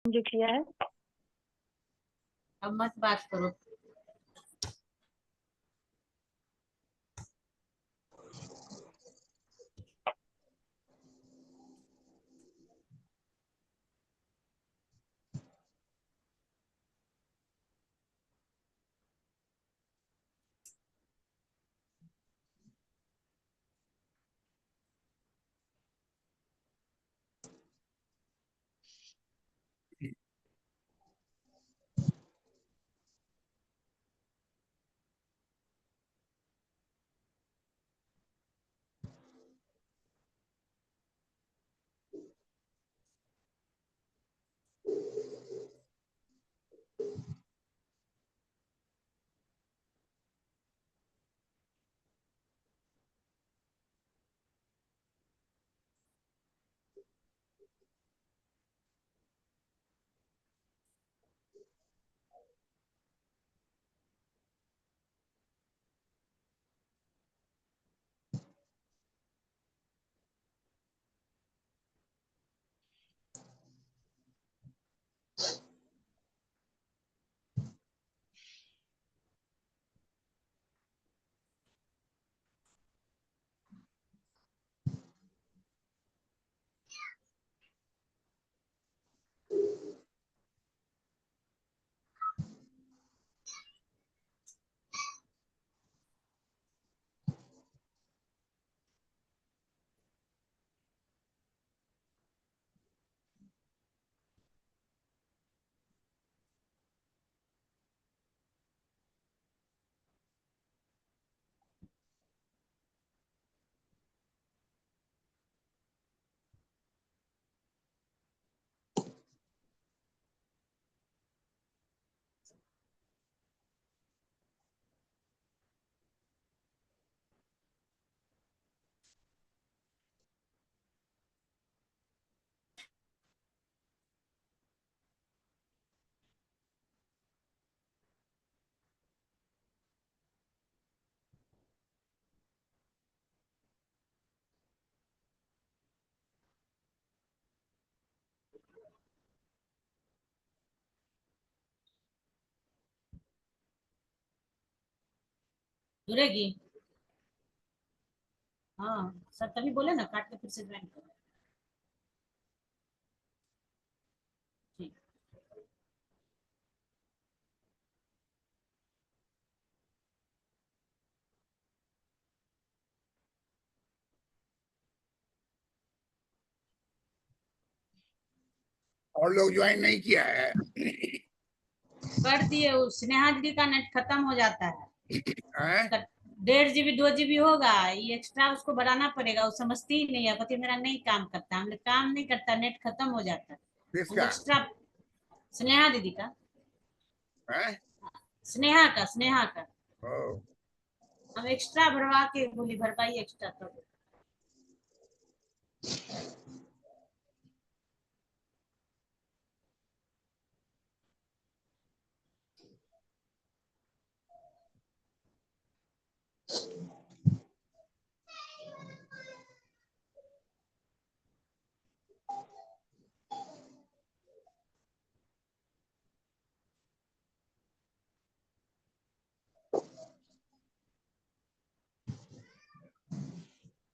जो किया है। अब मत बात करो। जुड़ेगी। हाँ सर, तभी बोले ना, काट के फिर से ज्वाइन करो। ठीक। और लोग ज्वाइन नहीं किया है। कर दिए, वो स्नेहा दीदी का नेट खत्म हो जाता है। हैं? उसका 1.5 GB 2 GB होगा, ये एक्स्ट्रा उसको बढ़ाना पड़ेगा। वो समझती ही नहीं है, कहती मेरा नहीं काम करता। हमने काम नहीं करता, नेट खत्म हो जाता है। हमको किसका? एक्स्ट्रा। स्नेहा दीदी का। हैं? स्नेहा का। ओ, हम एक्स्ट्रा भरवा के बोली भरपाई एक्स्ट्रा कर।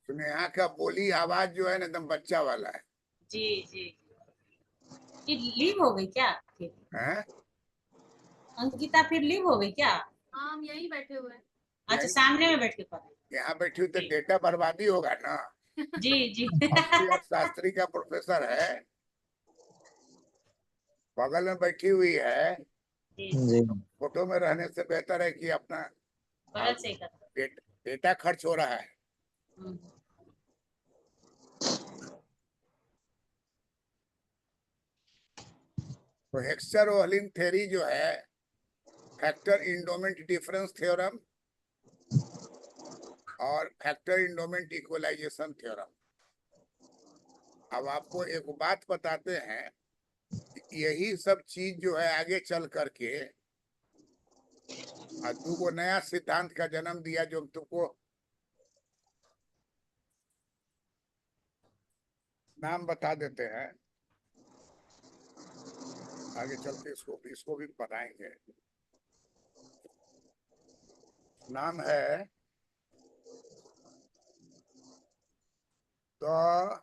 स्नेहा का बोली आवाज जो है ना एकदम बच्चा वाला है। जी जी। ये लीव हो गई क्या फिर? हैं? अंकिता फिर लीव हो गई क्या? हाँ, हम यहीं बैठे हुए हैं। अच्छा, सामने में बैठ के पढ़ा। यहाँ बैठी हुई तो डेटा बर्बादी होगा ना। जी जी। अक्षय शास्त्री का प्रोफेसर है, बगल में बैठी हुई है। जी। फोटो में रहने से बेहतर है कि अपना बगल से ही करता। डेटा खर्च हो रहा है। हम्म। तो हेक्सचर ओहलिन थ्योरी जो है, फैक्टर इंडोमेंट डिफरेंस थ्योरम और फैक्टर इंडोमेंट इक्वलाइजेशन थ्योरम। अब आपको एक बात बताते हैं, यही सब चीज जो है आगे चल करके तुमको नया सिद्धांत का जन्म दिया, जो तुमको नाम बता देते हैं। आगे चल के इसको भी बताएंगे। नाम है द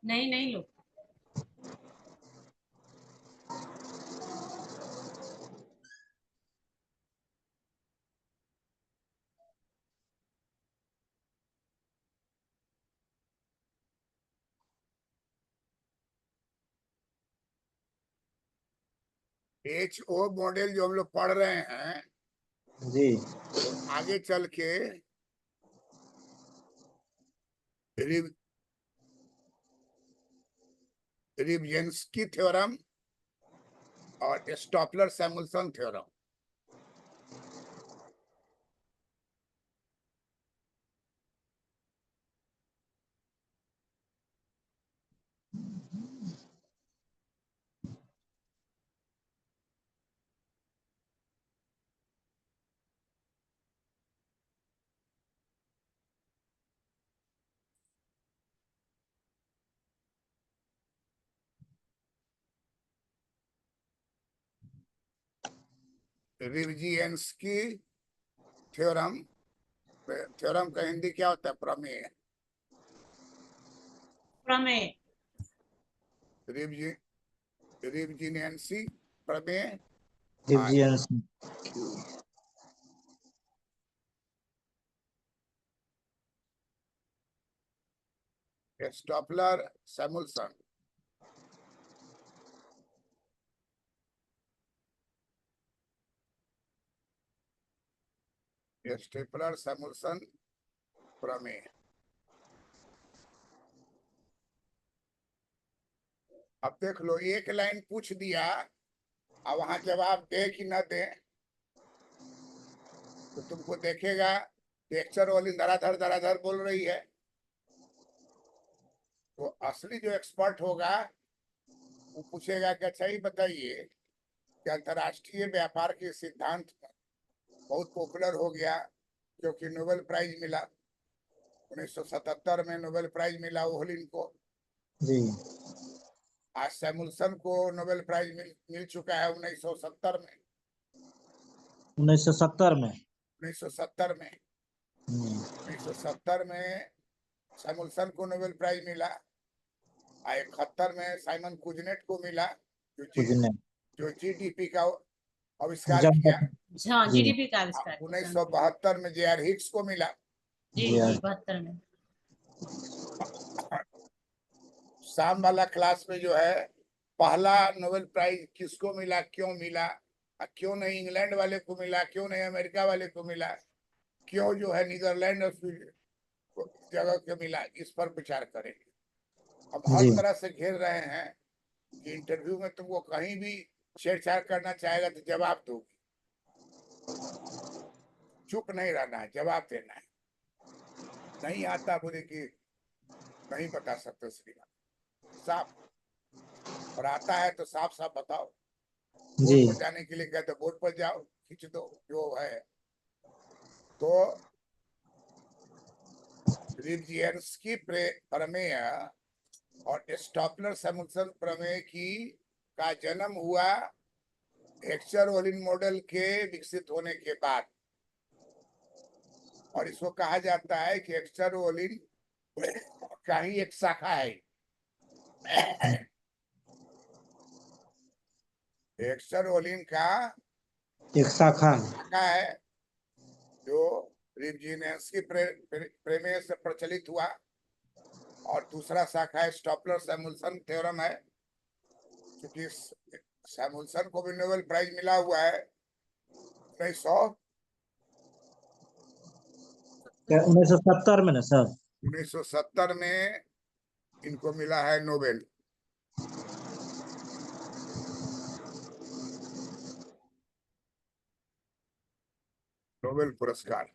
नहीं नहीं लो। HO मॉडल जो हम लोग पढ़ रहे हैं, जी तो आगे चल के रिवजेंस्की थ्योरम और स्टॉपलर सैमुअल्सन थ्योरम, रिवजिएंस्की थ्योरम, थ्योरम का हिंदी क्या होता है? प्रमेय। प्रमेय। रिवजिएंसी प्रमेय। डिविजन्स स्टॉपलर सैमुअल्सन, स्टेपलर सैमुअल्सन प्रमेय। अब देख लो, एक लाइन पूछ दिया, अब वहां जवाब दे कि न दे, तो तुमको देखेगा लेक्चर वाली धराधर बोल रही है। तो असली जो एक्सपर्ट होगा वो पूछेगा कि अच्छा ही बताइए कि अंतर्राष्ट्रीय व्यापार के सिद्धांत बहुत पॉपुलर हो गया क्योंकि नोबेल प्राइज मिला 1977 में, नोबेल प्राइज मिला ओहलिन को। जी आज सैमुअल्सन को नोबेल प्राइज मिल चुका है 1970 में। 1970 में 1970 में 1970 में सैमुअल्सन को नोबेल प्राइज मिला। 71 में साइमन कुजनेट को मिला, कुछ नहीं जो जीडीपी का आविष्कार जब किया। हाँ, जी जीडीपी का आविष्कार किया। 1972 में J.R. हिक्स को मिला। जी जी, जी 72 में। शाम वाला क्लास में जो है पहला नोबेल प्राइज किसको मिला, क्यों मिला, क्यों नहीं इंग्लैंड वाले को मिला, क्यों नहीं अमेरिका वाले को मिला, क्यों जो है नीदरलैंड और जगह के मिला, इस पर विचार करेंगे। अब हर जी तरह से घेर रहे हैं कि इंटरव्यू में तुमको कहीं भी छेड़छाड़ करना चाहेगा तो जवाब दोगी, चुप नहीं रहना है, जवाब देना है। नहीं आता बोले कि नहीं बता सकते श्रीमान, साफ। और आता है तो साफ साफ बताओ। जी बोर्ड पर जाने के लिए कहते बोर्ड पर जाओ, खींच दो जो है। तो रिवजिएंस्की प्रमेय और स्टॉपलर सैमुअल्सन प्रमेय का जन्म हुआ हेक्चर-ओलिन मॉडल के विकसित होने के बाद, और इसको कहा जाता है कि हेक्चर-ओलिन का ही एक शाखा है। हेक्चर-ओलिन का एक शाखा है। शाखा है जो रिवजिनेंस्की प्रमेय से प्रचलित हुआ, और दूसरा शाखा है स्टॉपलर सैमुअल्सन थ्योरम है, क्योंकि सैमुअल्सन को भी नोबेल प्राइज मिला हुआ है 1970 में ना सर? 1970 में इनको मिला है नोबेल। नोबेल पुरस्कार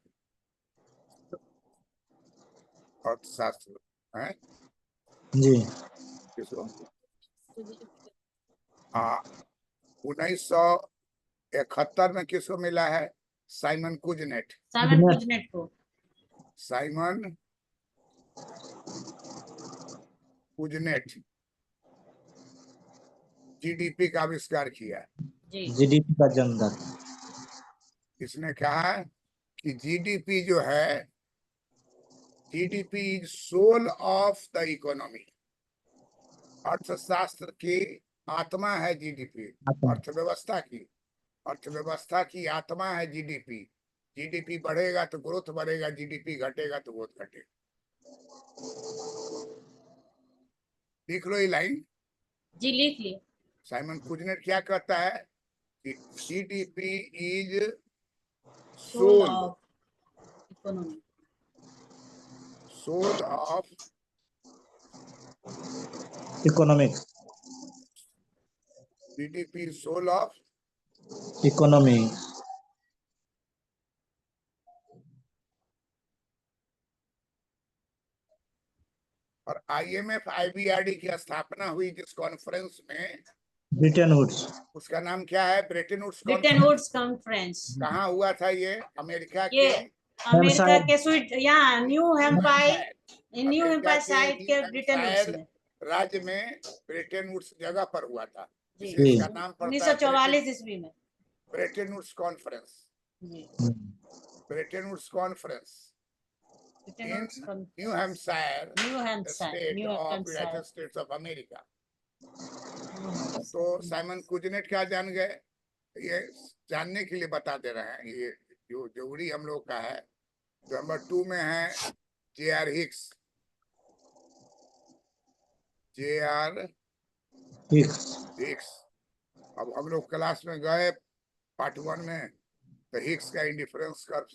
अर्थशास्त्र है जी। किसको? हाँ, 1971 में किसको मिला है? Simon Kuznets. साइमन कुजनेट को। साइमन कुजनेट जीडीपी का आविष्कार किया। जी। जीडीपी का जन्मदाता। इसने कहा कि जीडीपी जो है, GDP is soul of the economy. अर्थशास्त्र की आत्मा है जीडीपी, अर्थव्यवस्था की आत्मा है जीडीपी। जीडीपी बढ़ेगा तो ग्रोथ बढ़ेगा, जीडीपी घटेगा तो ग्रोथ घटेगा। लिख लो ये लाइन। जी लिख लिए। साइमन कुजनेट क्या कहता है कि GDP is soul soul of economy. Soul of economics. GDP soul of economy. और आईएमएफ आईबीआरडी की स्थापना हुई जिस कॉन्फ्रेंस में, ब्रिटेन वुड्स। उसका नाम क्या है? Bretton Woods Britain Woods conference. कहाँ हुआ था ये? अमेरिका ये के अमेरिका के स्वीट यहाँ न्यू हैम्पायर अमेरिका साइड के ब्रिटेन वुड्स में राज्य में ब्रेटन वुड्स जगह पर हुआ था। जी। इसलिए इसका नाम पड़ता है 1944 ईस्वी में। Bretton Woods conference. जी। Bretton Woods conference in New Hampshire state of United States of America. तो साइमन कुजनेट क्या जान गए? ये जानने के लिए बता दे रहे हैं। ये जो जोड़ी हम लोग का है, जो नंबर 2 में है J.R. हिक्स। J.R. हिक्स। अब हम लोग क्लास में गए पार्ट 1 में, तो हिक्स का इंडिफरेंस कर्व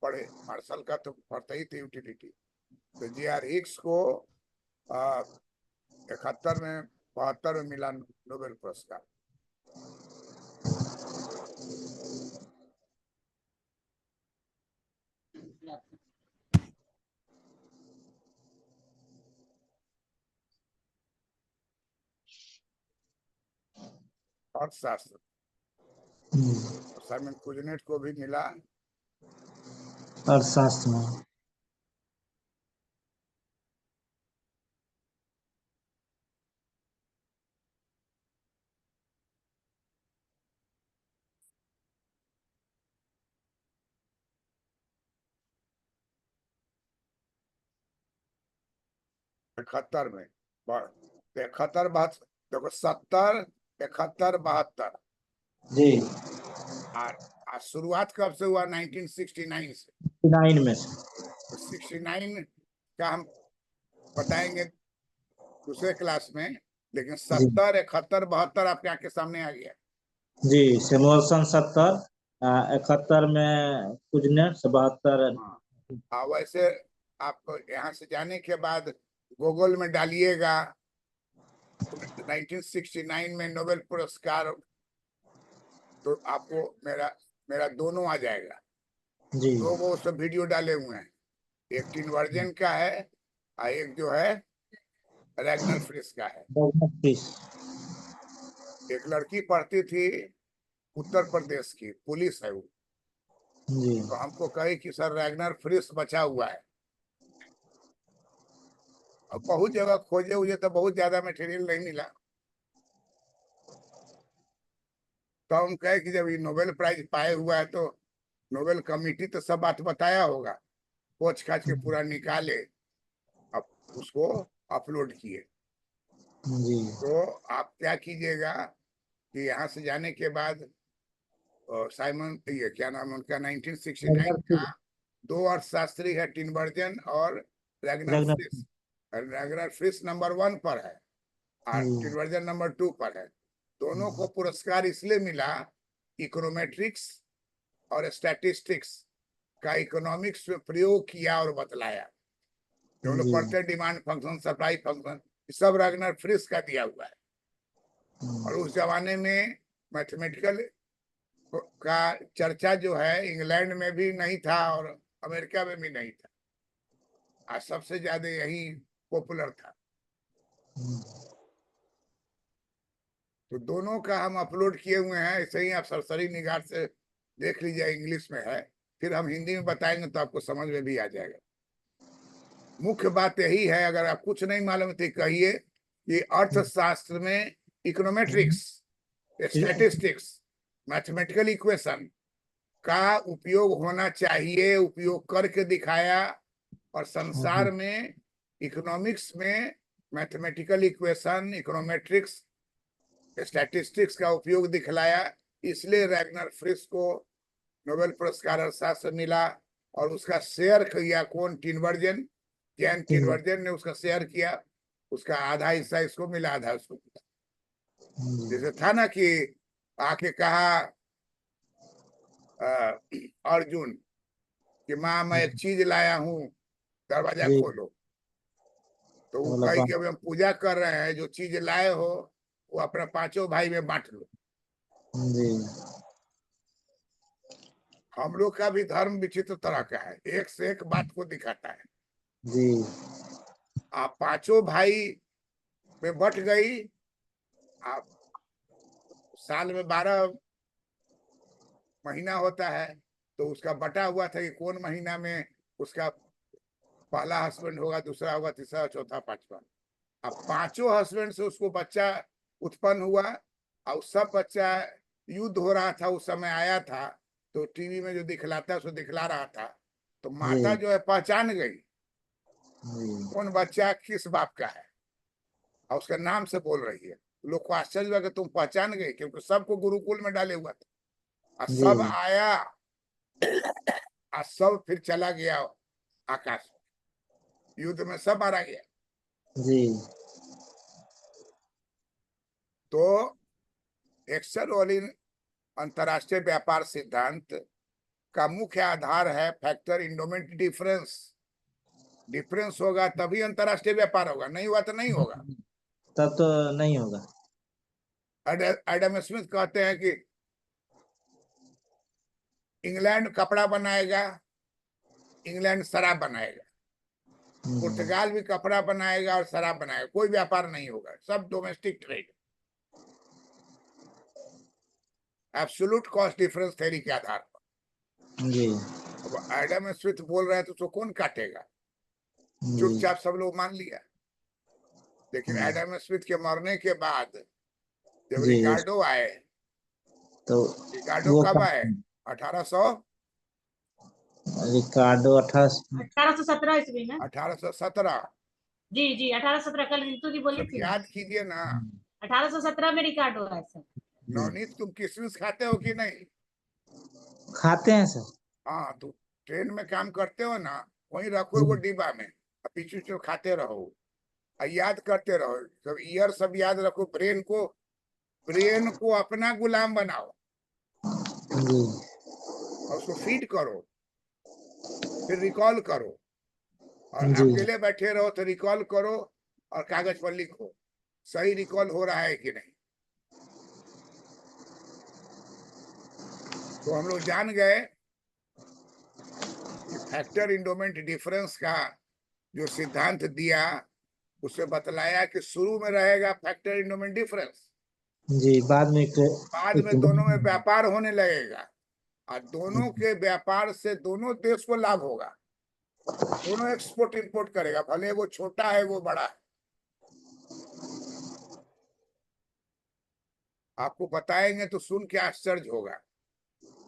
पढ़े। मार्शल का तो पढ़ते ही थे यूटिलिटी। तो J.R. हिक्स को 71 में 72 में मिला नोबेल पुरस्कार। अर्थशास्त्र साइमन कुजनेट को भी मिला अर्थशास्त्र में। इकहत्तर में। 71 72 देखो 70 71 72। जी। और शुरुआत कब से हुआ? 1969 से। 69 में। 69 का हम बताएंगे दूसरे क्लास में, लेकिन 70 71 72 आपके आंख के सामने आ गया। जी। सैमुअल्सन 70, 71 में कुजनेट, 72। वैसे आप यहाँ से जाने के बाद गूगल में डालिएगा 1969 में नोबेल पुरस्कार, तो आपको मेरा दोनों आ जाएगा। जी। दो वो सब वीडियो डाले हुए हैं, एक टीन वर्जन का है और एक जो है रैगनर फ्रिस का है। एक लड़की पढ़ती थी उत्तर प्रदेश की, पुलिस है वो। जी। तो हमको कही कि सर रैगनर फ्रिस बचा हुआ है। अब बहुत जगह खोजे हुए तो बहुत ज्यादा मटेरियल नहीं मिला, तो हम कहे कि जब ये नोबेल प्राइज पाए हुआ है तो नोबेल कमेटी तो सब बात बताया होगा, खोज खाज के पूरा निकाले, अब उसको अपलोड किए। जी तो आप क्या कीजिएगा कि यहाँ से जाने के बाद साइमन, ये क्या नाम है उनका, 1969 का दो अर्थशास्त्री है, टिनबर्जन और रैगनर रैगनर फ्रिश। रैगनर फ्रिश नंबर 1 पर है और टिनबर्जन नंबर 2 पर है। दोनों को पुरस्कार इसलिए मिला, इकोनोमेट्रिक्स और स्टैटिस्टिक्स का इकोनॉमिक्स में प्रयोग किया और बतलाया। जो लोग पढ़ते हैं डिमांड फंक्शन, सप्लाई फंक्शन, सब रैगनर फ्रिश का दिया हुआ है। और उस जमाने में मैथमेटिकल का चर्चा जो है इंग्लैंड में भी नहीं था और अमेरिका में भी नहीं था, आज सबसे ज्यादा यही पॉपुलर था। तो दोनों का हम अपलोड किए हुए हैं, ऐसे ही आप सरसरी निगाह से देख लीजिए, इंग्लिश में है, फिर हम हिंदी में बताएंगे तो आपको समझ में भी आ जाएगा। मुख्य बात यही है, अगर आप कुछ नहीं मालूम तो कहिए कि अर्थशास्त्र में इकोनोमेट्रिक्स, स्टैटिस्टिक्स, मैथमेटिकल इक्वेशन का उपयोग होना चाहिए, उपयोग करके दिखाया। और संसार में इकोनॉमिक्स में मैथमेटिकल इक्वेशन, इकोनोमेट्रिक्स, स्टैटिस्टिक्स का उपयोग दिखलाया, इसलिए रैगनर फ्रिश को नोबेल पुरस्कार अर्थशास्त्र मिला। और उसका शेयर किया कौन? टिनबर्जन, जैन टिनबर्जन ने उसका शेयर किया, उसका आधा हिस्सा इसको मिला, आधा उसको मिला। जैसे था ना कि आके कहा अर्जुन कि माँ मैं एक चीज लाया हूँ, दरवाजा खोलो। तो वो कही कि अभी हम पूजा कर रहे हैं, जो चीज लाए हो वो अपने 5 भाई में बांट लो। हम लोग का भी धर्म विचित्र तरह का है, एक से एक बात को दिखाता है। जी आप 5 भाई में बट गई, आप साल में 12 महीना होता है, तो उसका बटा हुआ था कि कौन महीना में उसका पहला हस्बैंड होगा, दूसरा होगा, तीसरा, चौथा, 5वां। अब 5 हस्बैंड से उसको बच्चा उत्पन्न हुआ, और सब बच्चा युद्ध हो रहा था उस समय आया था, तो टीवी में जो दिखलाता है उसको दिखला रहा था। तो माता जो है पहचान गई कौन बच्चा किस बाप का है, और उसका नाम से बोल रही है। लोग को आश्चर्य हुआ कि तुम पहचान गई, क्योंकि सबको गुरुकुल में डाले हुआ था, और सब आया और सब फिर चला गया आकाश, युद्ध में सब मारा गया। तो एक्सरओलिन अंतरराष्ट्रीय व्यापार सिद्धांत का मुख्य आधार है फैक्टर इंडोमेंट डिफरेंस। डिफरेंस होगा तभी अंतरराष्ट्रीय व्यापार होगा, नहीं हुआ तो नहीं होगा, तब तो नहीं होगा। एडम स्मिथ कहते हैं कि इंग्लैंड कपड़ा बनाएगा, इंग्लैंड शराब बनाएगा, पुर्तगाल भी कपड़ा बनाएगा और शराब बनाएगा, कोई व्यापार नहीं होगा, सब domestic trade. Absolute cost difference theory के आधार पर। अब एडम स्मिथ बोल रहे हैं तो उसको कौन काटेगा? चुपचाप सब लोग मान लिया। लेकिन एडम स्मिथ के मरने के बाद जब रिकार्डो आए, तो रिकार्डो कब आए? 1800 रिकार्डो 1817 ईस्वी में। 1817। जी जी 1817, कल रितु जी बोली थी, याद कीजिए ना। 1817 में रिकार्डो है सर। नवनीत तुम किशमिश खाते हो कि नहीं? खाते हैं सर। हाँ, तो ट्रेन में काम करते हो ना, वहीं रखो वो डिब्बा में, पीछे पीछे खाते रहो और याद करते रहो। सब ईयर सब याद रखो, ब्रेन को अपना गुलाम बनाओ और उसको फीड करो, फिर रिकॉल करो। और अकेले बैठे रहो तो रिकॉल करो और कागज पर लिखो सही रिकॉल हो रहा है कि नहीं। तो हम लोग जान गए कि फैक्टर इंडोमेंट डिफरेंस का जो सिद्धांत दिया, उसे बतलाया कि शुरू में रहेगा फैक्टर इंडोमेंट डिफरेंस, बाद में दोनों में व्यापार होने लगेगा, और दोनों के व्यापार से दोनों देश को लाभ होगा। दोनों एक्सपोर्ट इंपोर्ट करेगा, भले वो छोटा है वो बड़ा है। आपको बताएंगे तो सुन के आश्चर्य होगा।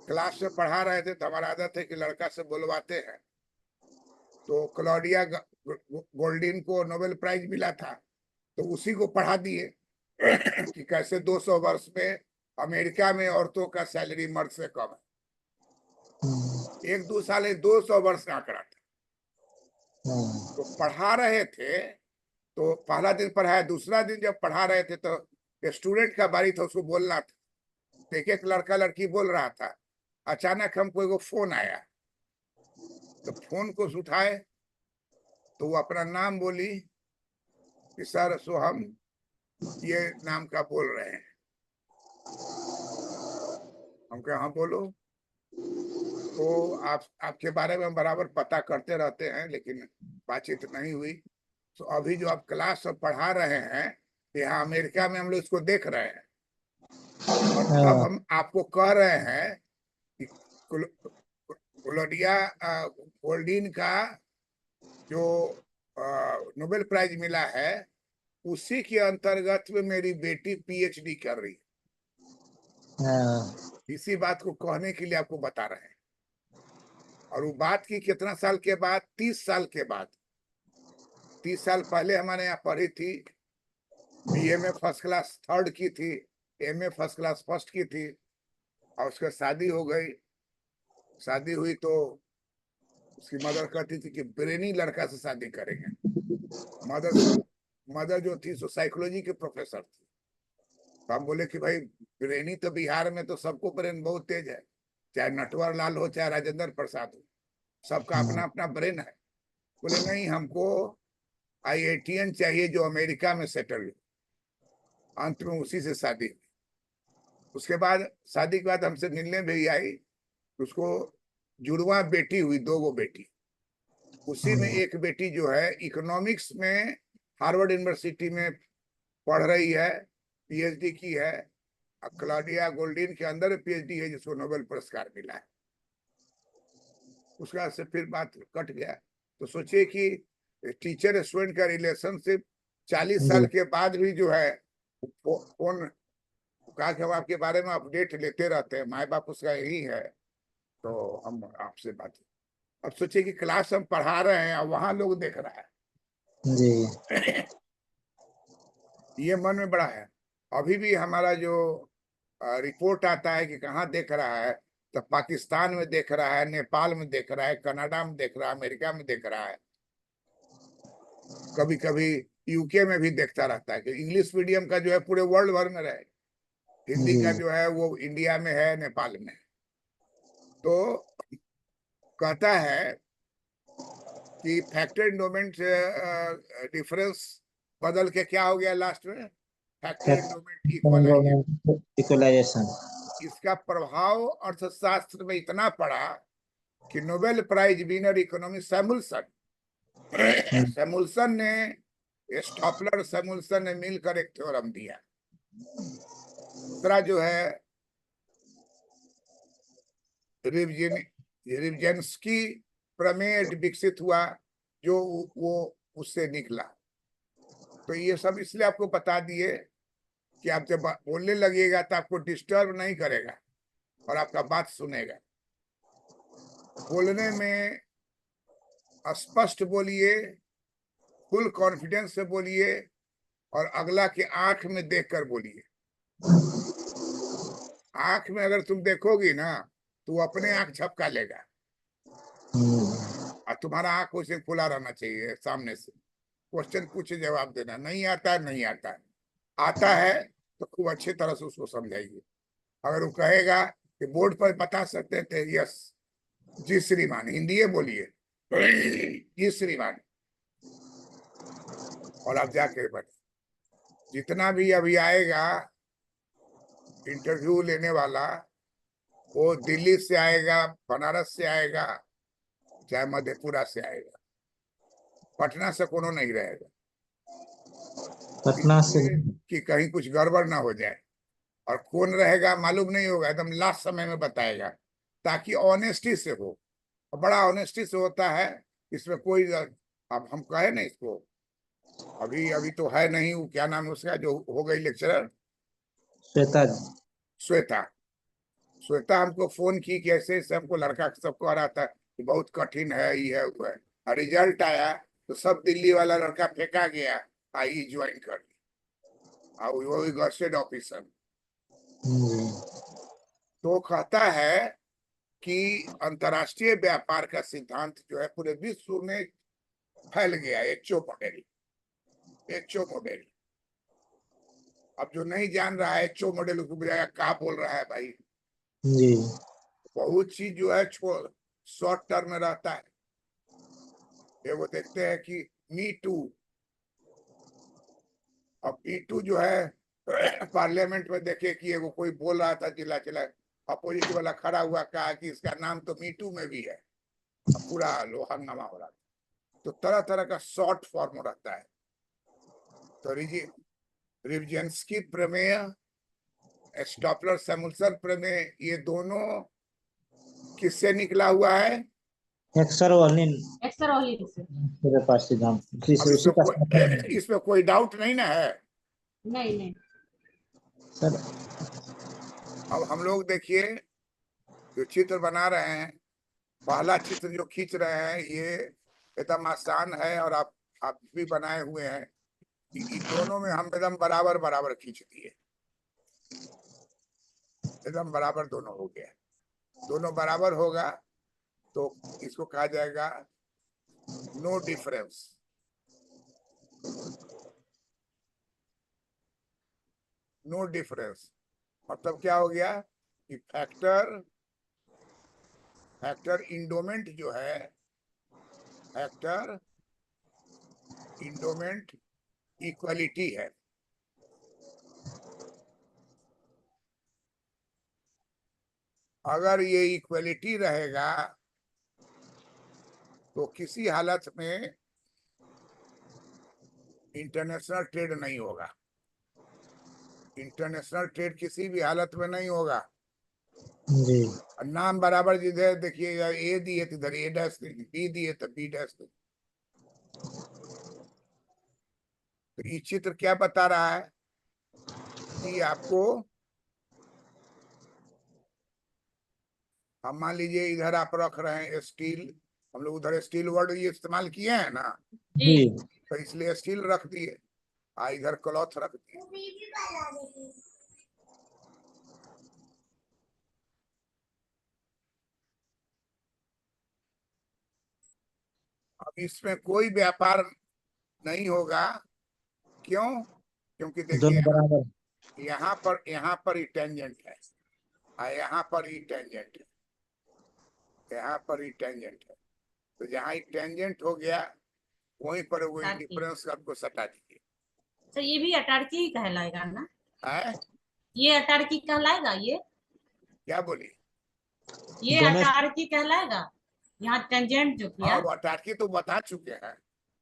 क्लास में पढ़ा रहे थे तो हमारा आदत है कि लड़का से बुलवाते हैं। तो क्लॉडिया गोल्डिन को नोबेल प्राइज मिला था, तो उसी को पढ़ा दिए कि कैसे 200 वर्ष में अमेरिका में औरतों का सैलरी मर्द से कम है। 1-2 साल 200 वर्ष का आंकड़ा था। तो पढ़ा रहे थे, तो पहला दिन पढ़ाया, दूसरा दिन जब पढ़ा रहे थे तो स्टूडेंट का बारी था, उसको बोलना था। एक लड़का लड़की बोल रहा था, अचानक हमको एगो फोन आया, तो फोन को उठाए तो वो अपना नाम बोली कि सर सो हम ये नाम का बोल रहे हैं। हम कहा हाँ बोलो। तो आपके बारे में बराबर पता करते रहते हैं, लेकिन बातचीत नहीं हुई। तो अभी जो आप क्लास में पढ़ा रहे हैं, यहाँ अमेरिका में हम लोग इसको देख रहे हैं, और तब हम आपको कह रहे हैं कि क्लॉडिया गोल्डिन का जो नोबेल प्राइज मिला है, उसी के अंतर्गत में मेरी बेटी पीएचडी कर रही है। इसी बात को कहने के लिए आपको बता रहे हैं। और वो बात की कितना साल के बाद? 30 साल के बाद। 30 साल पहले हमारे यहाँ पढ़ी थी, बीए में फर्स्ट क्लास 3rd की थी, एमए फर्स्ट क्लास 1st की थी, और उसका शादी हो गई। शादी हुई तो उसकी मदर कहती थी कि ब्रेनी लड़का से शादी करेंगे। मदर जो थी सो साइकोलॉजी के प्रोफेसर थी। तो हम बोले कि भाई ब्रेनी तो बिहार में तो सबको ब्रेन बहुत तेज है, चाहे नटवर लाल हो चाहे राजेंद्र प्रसाद हो, सबका अपना अपना ब्रेन है। बोले नहीं, हमको IITian चाहिए जो अमेरिका में सेटल हो। अंत में उसी से शादी हुई। उसके बाद शादी के बाद हमसे मिलने भी आई। उसको जुड़वा बेटी हुई, 2 बेटी। उसी में एक बेटी जो है इकोनॉमिक्स में हार्वर्ड यूनिवर्सिटी में पढ़ रही है, पीएचडी की है। क्लॉडिया गोल्डिन के अंदर पीएचडी है, जिसको नोबेल पुरस्कार मिला है। उसका से फिर बात कट गया। तो सोचिए कि टीचर स्टूडेंट का रिलेशनशिप 40 साल के बाद भी जो है फोन कहा कि हम आपके बारे में अपडेट लेते रहते हैं, माए बाप उसका यही है। तो हम आपसे बात, अब सोचिए कि क्लास हम पढ़ा रहे हैं और वहां लोग देख रहा है जी। ये मन में बड़ा है। अभी भी हमारा जो रिपोर्ट आता है कि कहाँ देख रहा है, तो पाकिस्तान में देख रहा है, नेपाल में देख रहा है, कनाडा में देख रहा है, अमेरिका में देख रहा है, कभी कभी यूके में भी देखता रहता है कि इंग्लिश मीडियम का जो है पूरे वर्ल्ड भर में रहे, हिंदी का जो है वो इंडिया में है, नेपाल में है। तो कहता है कि फैक्टर एंडोमेंट डिफरेंस बदल के क्या हो गया लास्ट में? Factor endowment equalization. इसका प्रभाव अर्थशास्त्र में इतना पड़ा कि Nobel prize winner economist Samuelson ने, स्टॉपलर सैमुअल्सन ने मिलकर एक थ्योरम दिया। दूसरा जो है रिवजेंस्की प्रमेय विकसित हुआ, जो वो उससे निकला। तो ये सब इसलिए आपको बता दिए कि आप जब बोलने लगेगा तो आपको डिस्टर्ब नहीं करेगा और आपका बात सुनेगा। बोलने में स्पष्ट बोलिए, फुल कॉन्फिडेंस से बोलिए, और अगला के आंख में देखकर बोलिए। आंख में अगर तुम देखोगी ना तो अपने आंख झपका लेगा, और तुम्हारा आंख उसे खुला रहना चाहिए सामने से। क्वेश्चन पूछे, जवाब देना। नहीं आता है, नहीं आता है। आता है तो खूब अच्छी तरह से उसको समझाइए। अगर वो कहेगा कि बोर्ड पर बता सकते थे, यस जी श्रीमान, हिंदी बोलिए जी श्रीमान, और आप जाके बैठे। जितना भी अभी आएगा इंटरव्यू लेने वाला, वो दिल्ली से आएगा, बनारस से आएगा, चाहे मधेपुरा से आएगा, पटना से कोनो नहीं रहेगा। पटना से कि कहीं कुछ गड़बड़ ना हो जाए। और कौन रहेगा मालूम नहीं होगा, एकदम लास्ट समय में बताएगा, ताकि ऑनेस्टी से हो। बड़ा ऑनेस्टी से होता है इसमें कोई, अब हम कहे ना इसको, अभी अभी तो है नहीं, वो क्या नाम है उसका जो हो गई लेक्चरर, श्वेता जी। श्वेता। श्वेता हमको फोन की कि ऐसे ऐसे हमको लड़का सबको आ रहा था कि बहुत कठिन है, ये है वो है, और रिजल्ट आया तो सब दिल्ली वाला लड़का फेंका गया, आई ज्वाइन कर ली, और वो गस्टेड ऑफिसर। जी। तो कहता है कि अंतर्राष्ट्रीय व्यापार का सिद्धांत जो है पूरे विश्व में फैल गया, एचओ मॉडल, एचओ मॉडल। अब जो नहीं जान रहा है एचओ मॉडल उसको बुझाएगा क्या बोल रहा है भाई। जी। बहुत चीज जो है शॉर्ट टर्म में रहता है। ये वो देखते हैं कि मी टू, अब मी टू जो है पार्लियामेंट में देखे कि वो कोई बोल रहा था चिल्ला चिल्ला, अपोजिट वाला खड़ा हुआ, कहा कि इसका नाम तो मी टू में भी है, अब पूरा हंगामा हो रहा था। तो तरह तरह का शॉर्ट फॉर्म रहता है। तो रिवजेंस्की प्रमेय, स्टॉपलर सैमुअल्सन प्रमेय, ये दोनों किससे निकला हुआ है? एक्सरवलिन एक्सरॉलिन से। व्यापार सिद्धांत उसी अब से, उसी का इसमें कोई डाउट नहीं ना है। नहीं नहीं सर। अब हम लोग देखिए जो चित्र बना रहे हैं, पहला चित्र जो खींच रहे हैं ये एकदम आसान है, और आप भी बनाए हुए हैं। दोनों में हम एकदम बराबर बराबर खींच दिए, एकदम बराबर दोनों हो गया। दोनों बराबर होगा तो इसको कहा जाएगा नो डिफरेंस। नो डिफरेंस मतलब क्या हो गया कि फैक्टर इंडोमेंट जो है, फैक्टर इंडोमेंट इक्वलिटी है। अगर ये इक्वलिटी रहेगा तो किसी हालत में इंटरनेशनल ट्रेड नहीं होगा। इंटरनेशनल ट्रेड किसी भी हालत में नहीं होगा। जी। और नाम बराबर जिधर देखिएगा, ए दिए तो इधर ए डैश, बी दिए तो बी डैश। तो ये चित्र क्या बता रहा है कि आपको, हम मान लीजिए इधर आप रख रहे हैं स्टील, हम लोग उधर स्टील वर्ड ये इस्तेमाल किए हैं ना, जी। जी। तो इसलिए स्टील रख दिए, इधर क्लॉथ रख दिए। अब इसमें कोई व्यापार नहीं होगा। क्यों? क्योंकि देखिए दोनों बराबर। यहाँ पर ही टेंजेंट है, यहाँ पर ही टेंजेंट है, यहाँ पर ही टेंजेंट है। तो जहाँ ही टेंजेंट हो गया वहीं पर वो डिफरेंस आपको सटा दीजिए। तो ये भी अटारकी ही कहलाएगा ना? है ये अटारकी कहलाएगा ये? क्या बोली? ये दोनों। अटारकी कहलाएगा? यहाँ टेंजेंट जो हाँ किया। वो अटारकी तो बता चुके हैं।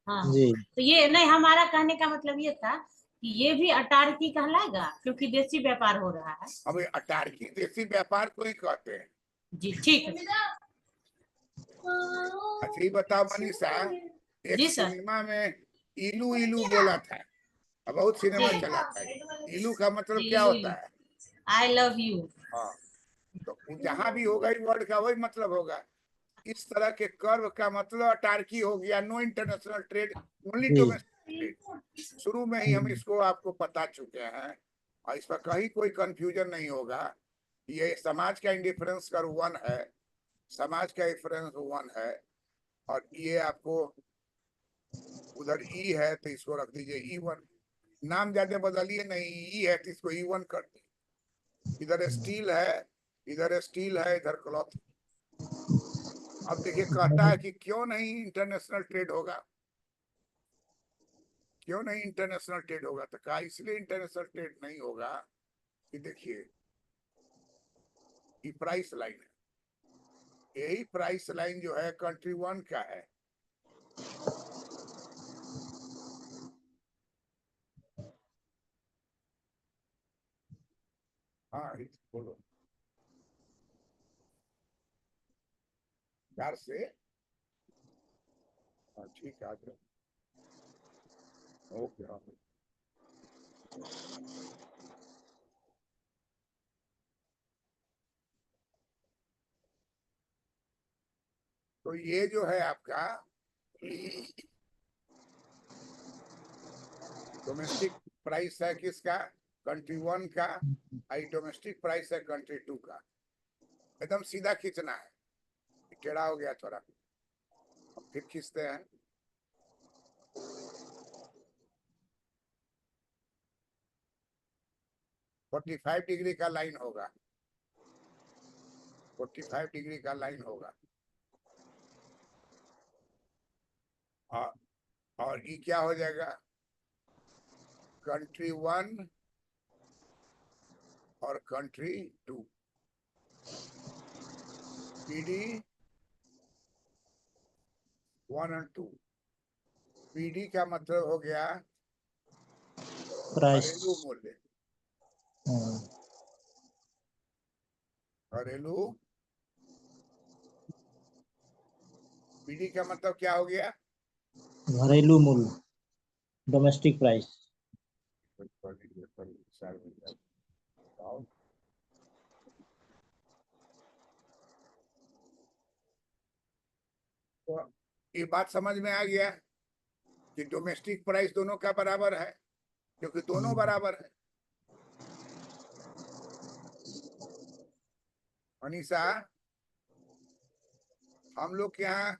हाँ। जी। तो ये नहीं, हमारा कहने का मतलब ये था कि ये भी अटारकी कहलाएगा क्योंकि देसी व्यापार हो रहा है। अब ये अटारकी देसी व्यापार को ही कहते हैं। जी ठीक है। अच्छा ये बताओ मनीषा, एक जी सर। सिनेमा में इलू इलू बोला था, अब बहुत सिनेमा जी चला था। इलू का मतलब जी, क्या इलू होता इलू। है? I love you. हाँ, तो जहां भी होगा इस वर्ड का वही मतलब होगा। इस तरह के कर्व का मतलब अटारकी हो गया, नो इंटरनेशनल ट्रेड, ओनली जी। Domestic trade. शुरू में ही हम इसको आपको बता चुके हैं, और इस पर कहीं कोई कंफ्यूजन नहीं होगा। ये समाज का इंडिफरेंस कर वन है, समाज का इंडिफरेंस वन है, और ये आपको उधर ई है तो इसको रख दीजिए ई वन। नाम ज्यादा बदलिए नहीं, ई है तो इसको ई वन कर दीजिए। इधर स्टील है, इधर स्टील है, इधर क्लॉथ। अब देखिए कहता है कि क्यों नहीं इंटरनेशनल ट्रेड होगा, क्यों नहीं इंटरनेशनल ट्रेड होगा? तो कहा इसलिए इंटरनेशनल ट्रेड नहीं होगा कि देखिए ये प्राइस लाइन है, यही प्राइस लाइन जो है कंट्री वन का है। हाँ बोलो प्यार से। हाँ ठीक है, आ जाओ। Okay okay. तो ये जो है आपका डोमेस्टिक प्राइस है किसका? कंट्री 1 का। आई डोमेस्टिक प्राइस है कंट्री 2 का। एकदम सीधा खींचना है, टेढ़ा हो गया थोड़ा, अब फिर खींचते हैं। फोर्टी 45 डिग्री का लाइन होगा, 45 डिग्री का लाइन होगा। और ये क्या हो जाएगा? कंट्री 1 और कंट्री 2, पीडी 1 और 2। पीडी का मतलब हो गया प्राइस। घरेलू मूल्य, घरेलू। पीडी का मतलब क्या हो गया? घरेलू मूल्य, डोमेस्टिक प्राइस। तो ये बात समझ में आ गया कि डोमेस्टिक प्राइस दोनों का बराबर है, क्योंकि दोनों बराबर है। अनीसा, हम लोग के यहाँ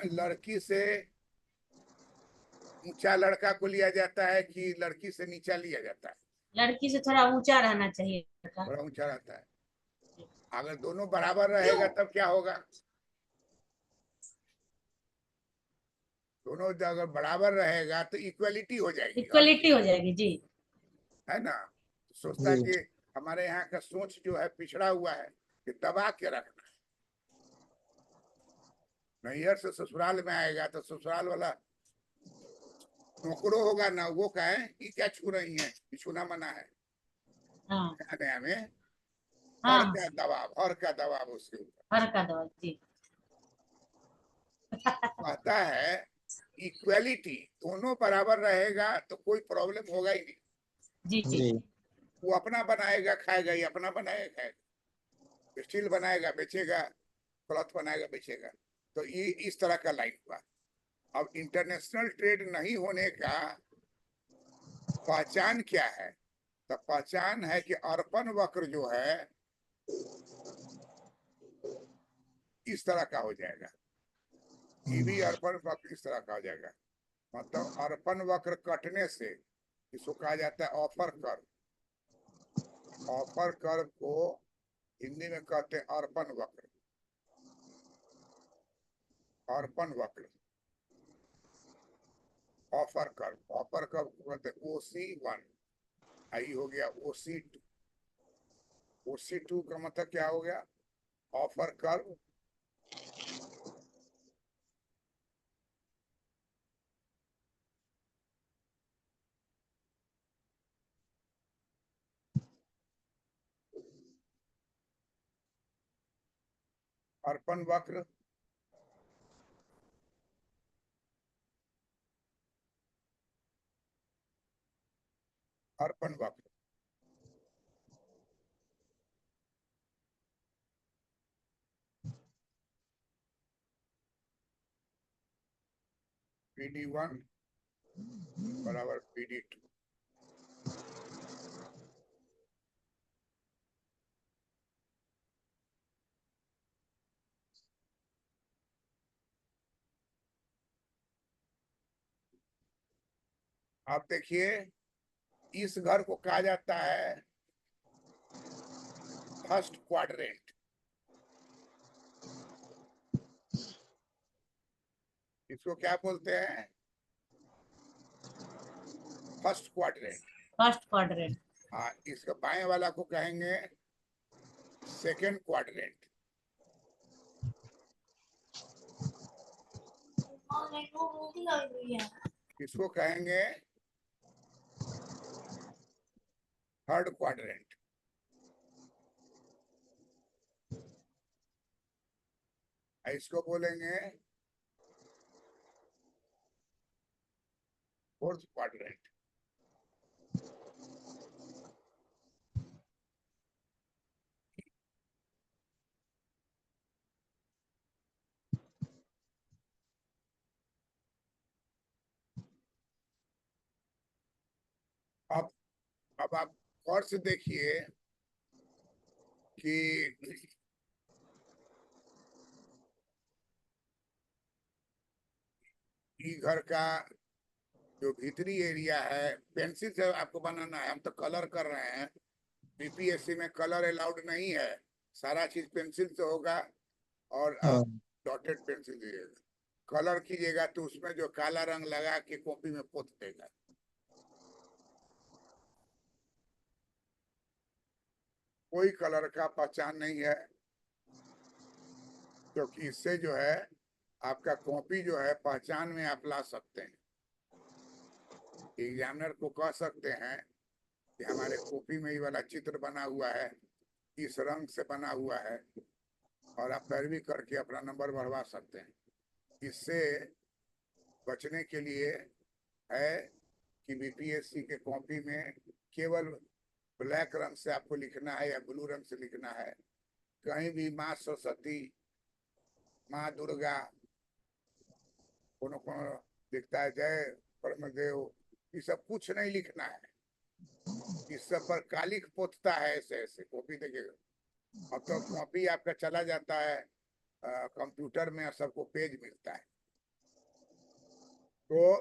लड़की से ऊंचा लड़का को लिया जाता है कि लड़की से नीचा लिया जाता है? लड़की से थोड़ा ऊंचा रहना चाहिए लड़का। थोड़ा ऊंचा रहता है। अगर दोनों बराबर रहेगा तब क्या होगा? दोनों अगर बराबर रहेगा तो इक्वलिटी हो जाएगी, इक्वलिटी हो जाएगी जी। है ना? सोचता है जी। कि हमारे यहाँ का सोच जो है पिछड़ा हुआ है कि दबा के रखना है। नैहर से ससुराल में आएगा तो ससुराल वाला नौकरो होगा ना, वो कहे ये क्या छू रही है, छूना मना है। हाँ नया में हाँ, हर का दबाव उसके ऊपर। हर का दवा जी। कहता है इक्वलिटी, दोनों बराबर रहेगा तो कोई प्रॉब्लम होगा ही नहीं। जी जी। जी। वो अपना बनाएगा खाएगा, ये अपना बनाएगा खाएगा, स्टील बनाएगा बेचेगा, क्लॉथ बनाएगा बेचेगा। तो ये इस तरह का लाइन हुआ। अब इंटरनेशनल ट्रेड नहीं होने का पहचान क्या है? तो पहचान है कि अर्पण वक्र जो है इस तरह का हो जाएगा। ये भी अर्पण वक्र इस तरह का हो जाएगा। मतलब अर्पण वक्र कटने से इसको कहा जाता है ऑफर कर्व। ऑफर कर्व को हिंदी में कहते हैं अर्पण वक्र। अर्पण वक्र, ऑफर कर्व। ऑफर कर्व को कहते हैं OC1। आई हो गया OC2। OC2 का मतलब क्या हो गया? ऑफर कर्व अर्पण वक्र अर्पण वक्र। PD1 बराबर PD2। आप देखिए, इस घर को कहा जाता है फर्स्ट क्वाड्रेंट। इसको क्या बोलते हैं? First quadrant. First quadrant. हाँ, इसका बाएं वाला को कहेंगे सेकंड क्वाड्रेंट। इसको कहेंगे थर्ड क्वाड्रेंट। इसको बोलेंगे फोर्थ क्वाड्रेंट। अब आप गौर से देखिए कि घर का जो भीतरी एरिया है पेंसिल से आपको बनाना है। हम तो कलर कर रहे हैं, बीपीएससी में कलर अलाउड नहीं है, सारा चीज पेंसिल से होगा और हाँ। डॉटेड पेंसिल दीजिएगा। कलर कीजिएगा तो उसमें जो काला रंग लगा के कॉपी में पोत देगा। कोई कलर का पहचान नहीं है, क्योंकि इससे जो है आपका कॉपी जो है पहचान में आप ला सकते हैं। एग्जामिनर को कह सकते हैं कि हमारे कॉपी में ये वाला चित्र बना हुआ है, इस रंग से बना हुआ है, और आप पैरवी करके अपना नंबर बढ़वा सकते हैं। इससे बचने के लिए है कि बीपीएससी के कॉपी में केवल ब्लैक रंग से आपको लिखना है या ब्लू रंग से लिखना है। कहीं भी माँ सरस्वती, माँ दुर्गा, कोनो कोनो लिखता है जय परमदेव, ये सब कुछ नहीं लिखना है। इस सब पर कालिख पोतता है ऐसे ऐसे कॉपी देखिएगा। अब तो कॉपी आपका चला जाता है कंप्यूटर में, सबको पेज मिलता है। तो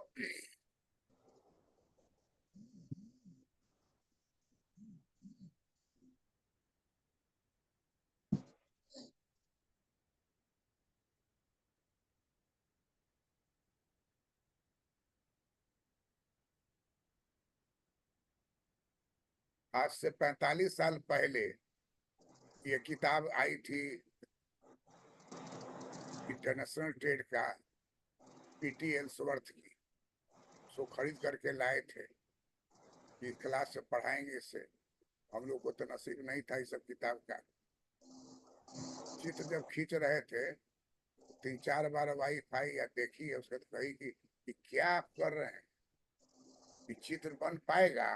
आज से 45 साल पहले ये किताब आई थी इंटरनेशनल ट्रेड का, पीटी एल्सवर्थ की। सो खरीद करके लाए थे कि क्लास से पढ़ाएंगे इससे। हम लोग को तो नसीब नहीं था इस सब किताब का। चित्र जब खींच रहे थे 3-4 बार वाईफाई या देखी है उसके, तो कही कि क्या आप कर रहे हैं, कि चित्र बन पाएगा?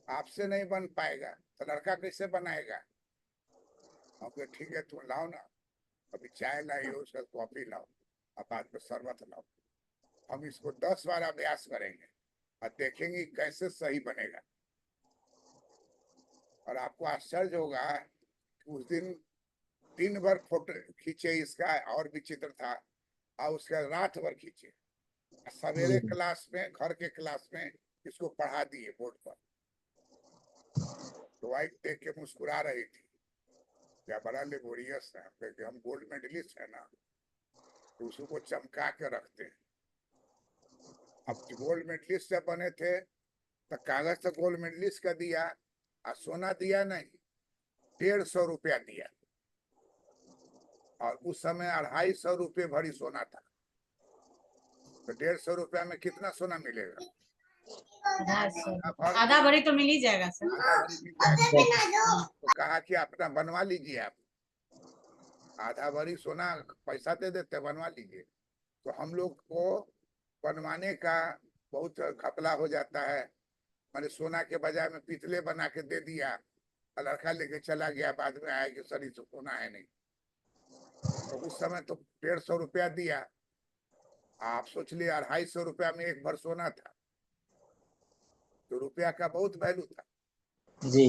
आपसे नहीं बन पाएगा तो लड़का कैसे बनाएगा? हम ठीक है तुम लाओ ना, अभी चाय लाइए, उसका कॉफी लाओ, अब बाद में शरबत लाओ, हम इसको 10 बार अभ्यास करेंगे और देखेंगे कैसे सही बनेगा। और आपको आश्चर्य होगा कि उस दिन भर फोटो खींचे इसका, और भी चित्र था, और उसका रात भर खींचे, सवेरे क्लास में, घर के क्लास में इसको पढ़ा दिए बोर्ड पर। तो वाइफ देख के मुस्कुरा रही थी, क्या बड़ा लेबोरियस है, हम गोल्ड मेडलिस्ट है ना, तो उसको चमका के रखते हैं। अब गोल्ड मेडलिस्ट जब बने थे तो कागज तो गोल्ड मेडलिस्ट का दिया और सोना दिया नहीं, 150 रुपया दिया, और उस समय 250 रुपये भरी सोना था। तो 150 रुपया में कितना सोना मिलेगा? आधा भरी तो मिल ही जाएगा सर। आधा भरी मिल जाएगा। तो कहा कि अपना बनवा लीजिए, आप आधा भरी सोना पैसा दे देते, बनवा लीजिए। तो हम लोग को बनवाने का बहुत घपला हो जाता है। मैंने सोना के बजाय में पीतले बना के दे दिया, और लड़का लेके चला गया, बाद में आया कि सर तो सोना है नहीं। तो उस समय तो 150 रुपया दिया, आप सोच लिए 250 रुपया में एक भर सोना था, तो रुपया का बहुत वैल्यू था जी।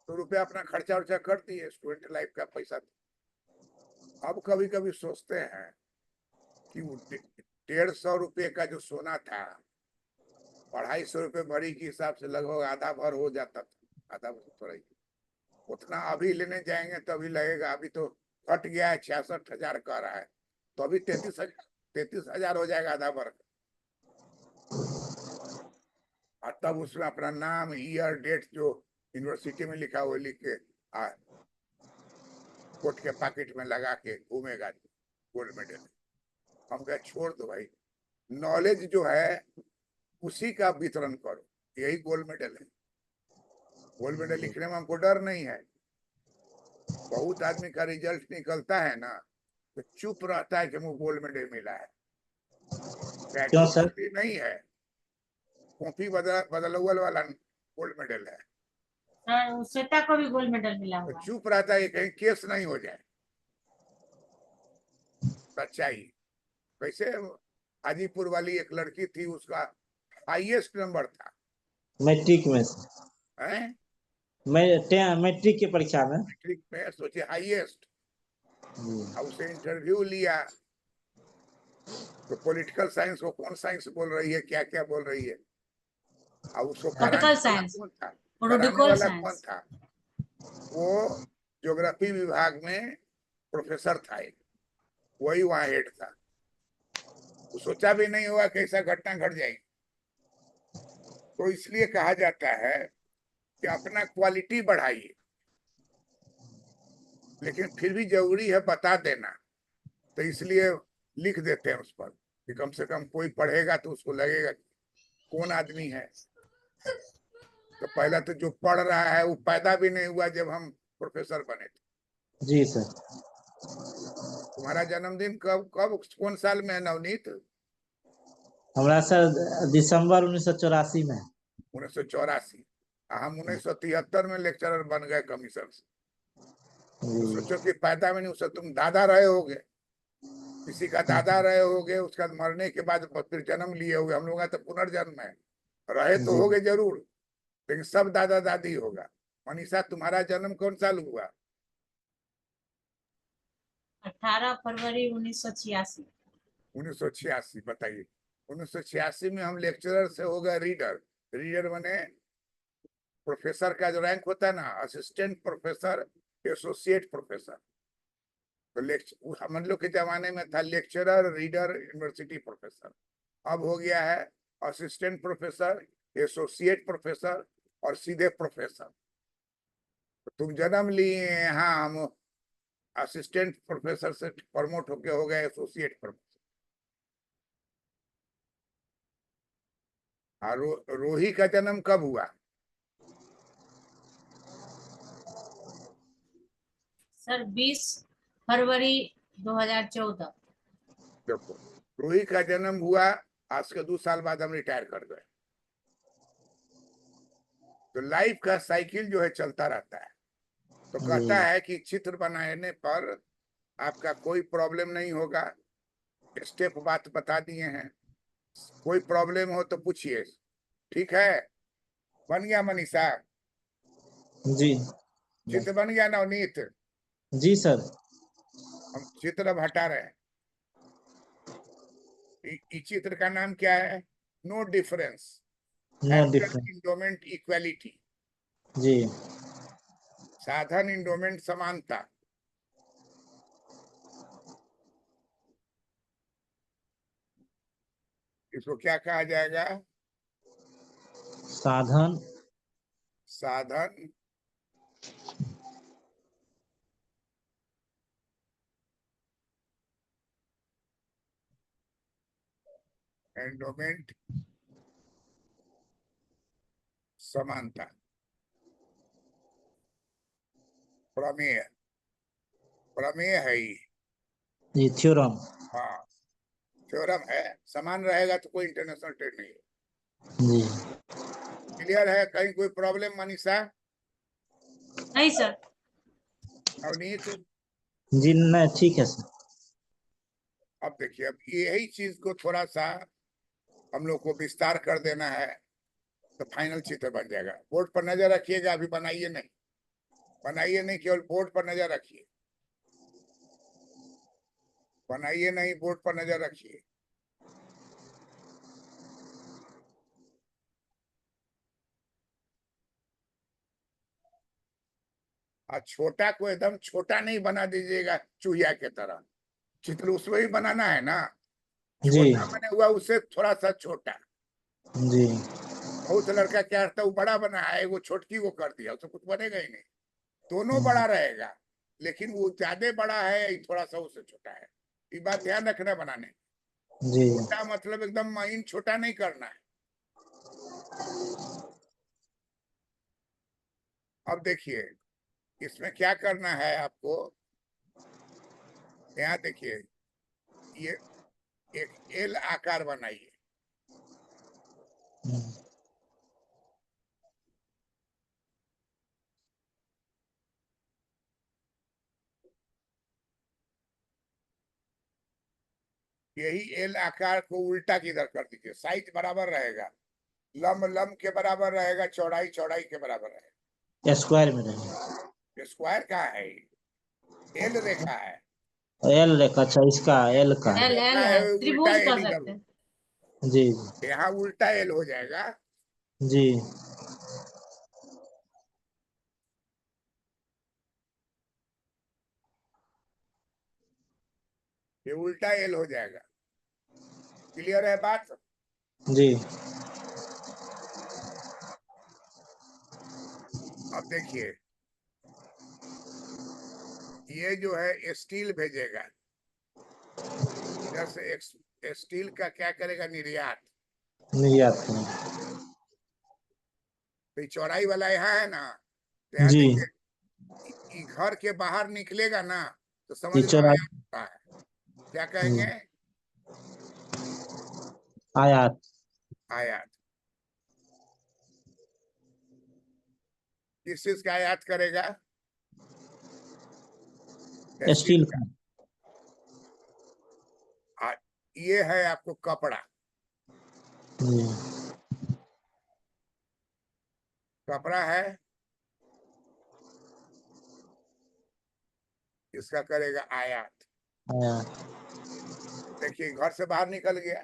तो रुपया अपना खर्चा उर्चा कर दिए, स्टूडेंट लाइफ का पैसा था। अब कभी कभी सोचते हैं कि 150 रुपये का जो सोना था, 250 रुपये भरी के हिसाब से लगभग आधा भर हो जाता था, आधा भर थोड़ा ही। उतना अभी लेने जाएंगे तो अभी लगेगा, अभी तो घट गया है, 66,000 कह रहा है, तो अभी 33,000 हो जाएगा आधा भर। और तब उसमें अपना नाम, ईयर, डेट जो यूनिवर्सिटी में लिखा हुआ लिख के कोट के पैकेट में लगा के घूमेगा गोल्ड मेडल। हम कहे छोड़ दो भाई, नॉलेज जो है उसी का वितरण करो, यही गोल्ड मेडल है। गोल्ड मेडल लिखने में हमको डर नहीं है। बहुत आदमी का रिजल्ट निकलता है ना तो चुप रहता है कि मुझे गोल्ड मेडल मिला है, क्यों सर? नहीं है। कॉपी बदलवल वाला गोल्ड मेडल है। सर श्वेता को भी गोल्ड मेडल मिला तो हुआ है। चुप रहता है, कहीं केस नहीं हो जाए। सच्चाई कैसे। हाजीपुर वाली एक लड़की थी, उसका हाईएस्ट नंबर था मैट्रिक में से, हैं, मैट्रिक की परीक्षा में। मैट्रिक में, सोचिए हाईएस्ट। जी। और उसे इंटरव्यू लिया तो पॉलिटिकल साइंस को कौन साइंस बोल रही है, क्या क्या बोल रही है। और उसको कराने पॉलिटिकल वाला साइंस, कौन था, कराने प्रोटोकॉल वाला कौन साइंस। था। वो ज्योग्राफी विभाग में प्रोफेसर था एक, वही वहां हेड था। वो सोचा भी नहीं हुआ कि ऐसा घटना घट जाएगी। तो इसलिए कहा जाता है कि अपना क्वालिटी बढ़ाइए, लेकिन फिर भी जरूरी है बता देना। तो इसलिए लिख देते हैं उस पर कि कम से कम कोई पढ़ेगा तो उसको लगेगा कौन आदमी है। तो पहला तो जो पढ़ रहा है वो पैदा भी नहीं हुआ जब हम प्रोफेसर बने थे। जी सर। तुम्हारा जन्मदिन कब कब कौन साल में है नवनीत? हमारा सर दिसंबर 1984 में। 1984। हम 1973 में लेक्चरर बन गए कमीशन से। तो जी। सोचो कि पैदा में नहीं, उससे तुम दादा रहे होगे, किसी का दादा रहे होगे, उसका मरने के बाद फिर जन्म लिए होगे। हम लोग का तो पुनर्जन्म है, रहे तो जी। होगे जरूर, लेकिन सब दादा दादी होगा। मनीषा तुम्हारा जन्म कौन साल हुआ? 18 फरवरी 1986। 1986। बताइए, 1986 में हम लेक्चरर से हो गए रीडर। रीडर बने, प्रोफेसर का जो रैंक होता है ना, असिस्टेंट प्रोफेसर, एसोसिएट प्रोफेसर। तो हम लोग के जमाने में था लेक्चरर, रीडर, यूनिवर्सिटी प्रोफेसर। अब हो गया है असिस्टेंट प्रोफेसर, एसोसिएट प्रोफेसर और सीधे प्रोफेसर। तो तुम जन्म लिए यहाँ, हम असिस्टेंट प्रोफेसर से प्रमोट होके हो गए एसोसिएट प्रोफेसर। और रोही का जन्म कब हुआ? सर 20 फरवरी 2014। देखो, रोही का जन्म हुआ, आज के 2 साल बाद हम रिटायर कर गए। तो लाइफ का साइकिल जो है चलता रहता है। तो कहता है कि चित्र बनाने पर आपका कोई प्रॉब्लम नहीं होगा। स्टेप बात बता दिए हैं, कोई प्रॉब्लम हो तो पूछिए। ठीक है, बन गया मनीषा? जी। चित्र बन गया नवनीत? जी सर। हम चित्र अब हटा रहे हैं। इस चित्र का नाम क्या है? No difference no after difference. Endowment equality. जी। साधन इंडोमेंट समानता। इसको क्या कहा जाएगा? साधन साधन एंडोमेंट समानता। प्रमेय, प्रमेय है जी, थ्योरम। हाँ, थ्योरम है। समान रहेगा तो कोई इंटरनेशनल ट्रेड नहीं है। जी। क्लियर है? कहीं कोई प्रॉब्लम मनीषा? नहीं सर। अवनीत? जी नहीं, ठीक है सर। अब देखिए, अब यही चीज को थोड़ा सा हम लोग को विस्तार कर देना है तो फाइनल चित्र बन जाएगा। बोर्ड पर नजर रखिएगा, अभी बनाइए नहीं, बनाइए नहीं, केवल बोर्ड पर नजर रखिए। बनाइए नहीं, बोर्ड पर नजर रखिए। और छोटा को एकदम छोटा नहीं बना दीजिएगा चूहिया के तरह। चित्र उसमें ही बनाना है ना, जी। छोटा बने हुआ उससे थोड़ा सा छोटा। जी। बहुत लड़का क्या करता है, वो बड़ा बना है, वो छोटकी को कर दिया, उससे कुछ बनेगा ही नहीं। दोनों बड़ा रहेगा, लेकिन वो ज्यादा बड़ा है, ये थोड़ा सा उससे छोटा है। ये बात ध्यान रखना बनाने। जी। छोटा मतलब एकदम माइन छोटा नहीं करना है। अब देखिए, इसमें क्या करना है आपको, यहाँ देखिए, ये एक एल आकार बनाइए। यही एल आकार को उल्टा किधर कर दीजिए, साइज बराबर रहेगा, लंब लंब के बराबर रहेगा, चौड़ाई चौड़ाई के बराबर रहेगा। स्क्वायर में रहेगा। स्क्वायर कहाँ है, एल रेखा है, एल रेखा, अच्छा इसका एल का। एल एल रेखा एल है, है, उल्टा त्रिभुज एल कर इधर सकते हो, हैं। जी यहाँ उल्टा एल हो जाएगा। जी ये उल्टा एल हो जाएगा। क्लियर है बात? जी अब देखिए, ये जो है स्टील भेजेगा इधर से, स्टील का क्या करेगा, निर्यात। निर्यात करें। तो ये चौड़ाई वाला यहाँ है ना, तो यहाँ जी देखिए, ये घर के बाहर निकलेगा ना, तो समझ ये लो चौराहा आया होता है। क्या कहेंगे? आयात। आयात। किस चीज का आयात करेगा? स्टील स्टील का। का। ये है आपको कपड़ा, जी कपड़ा है, इसका करेगा आयात। आयात। देखिए घर से बाहर निकल गया,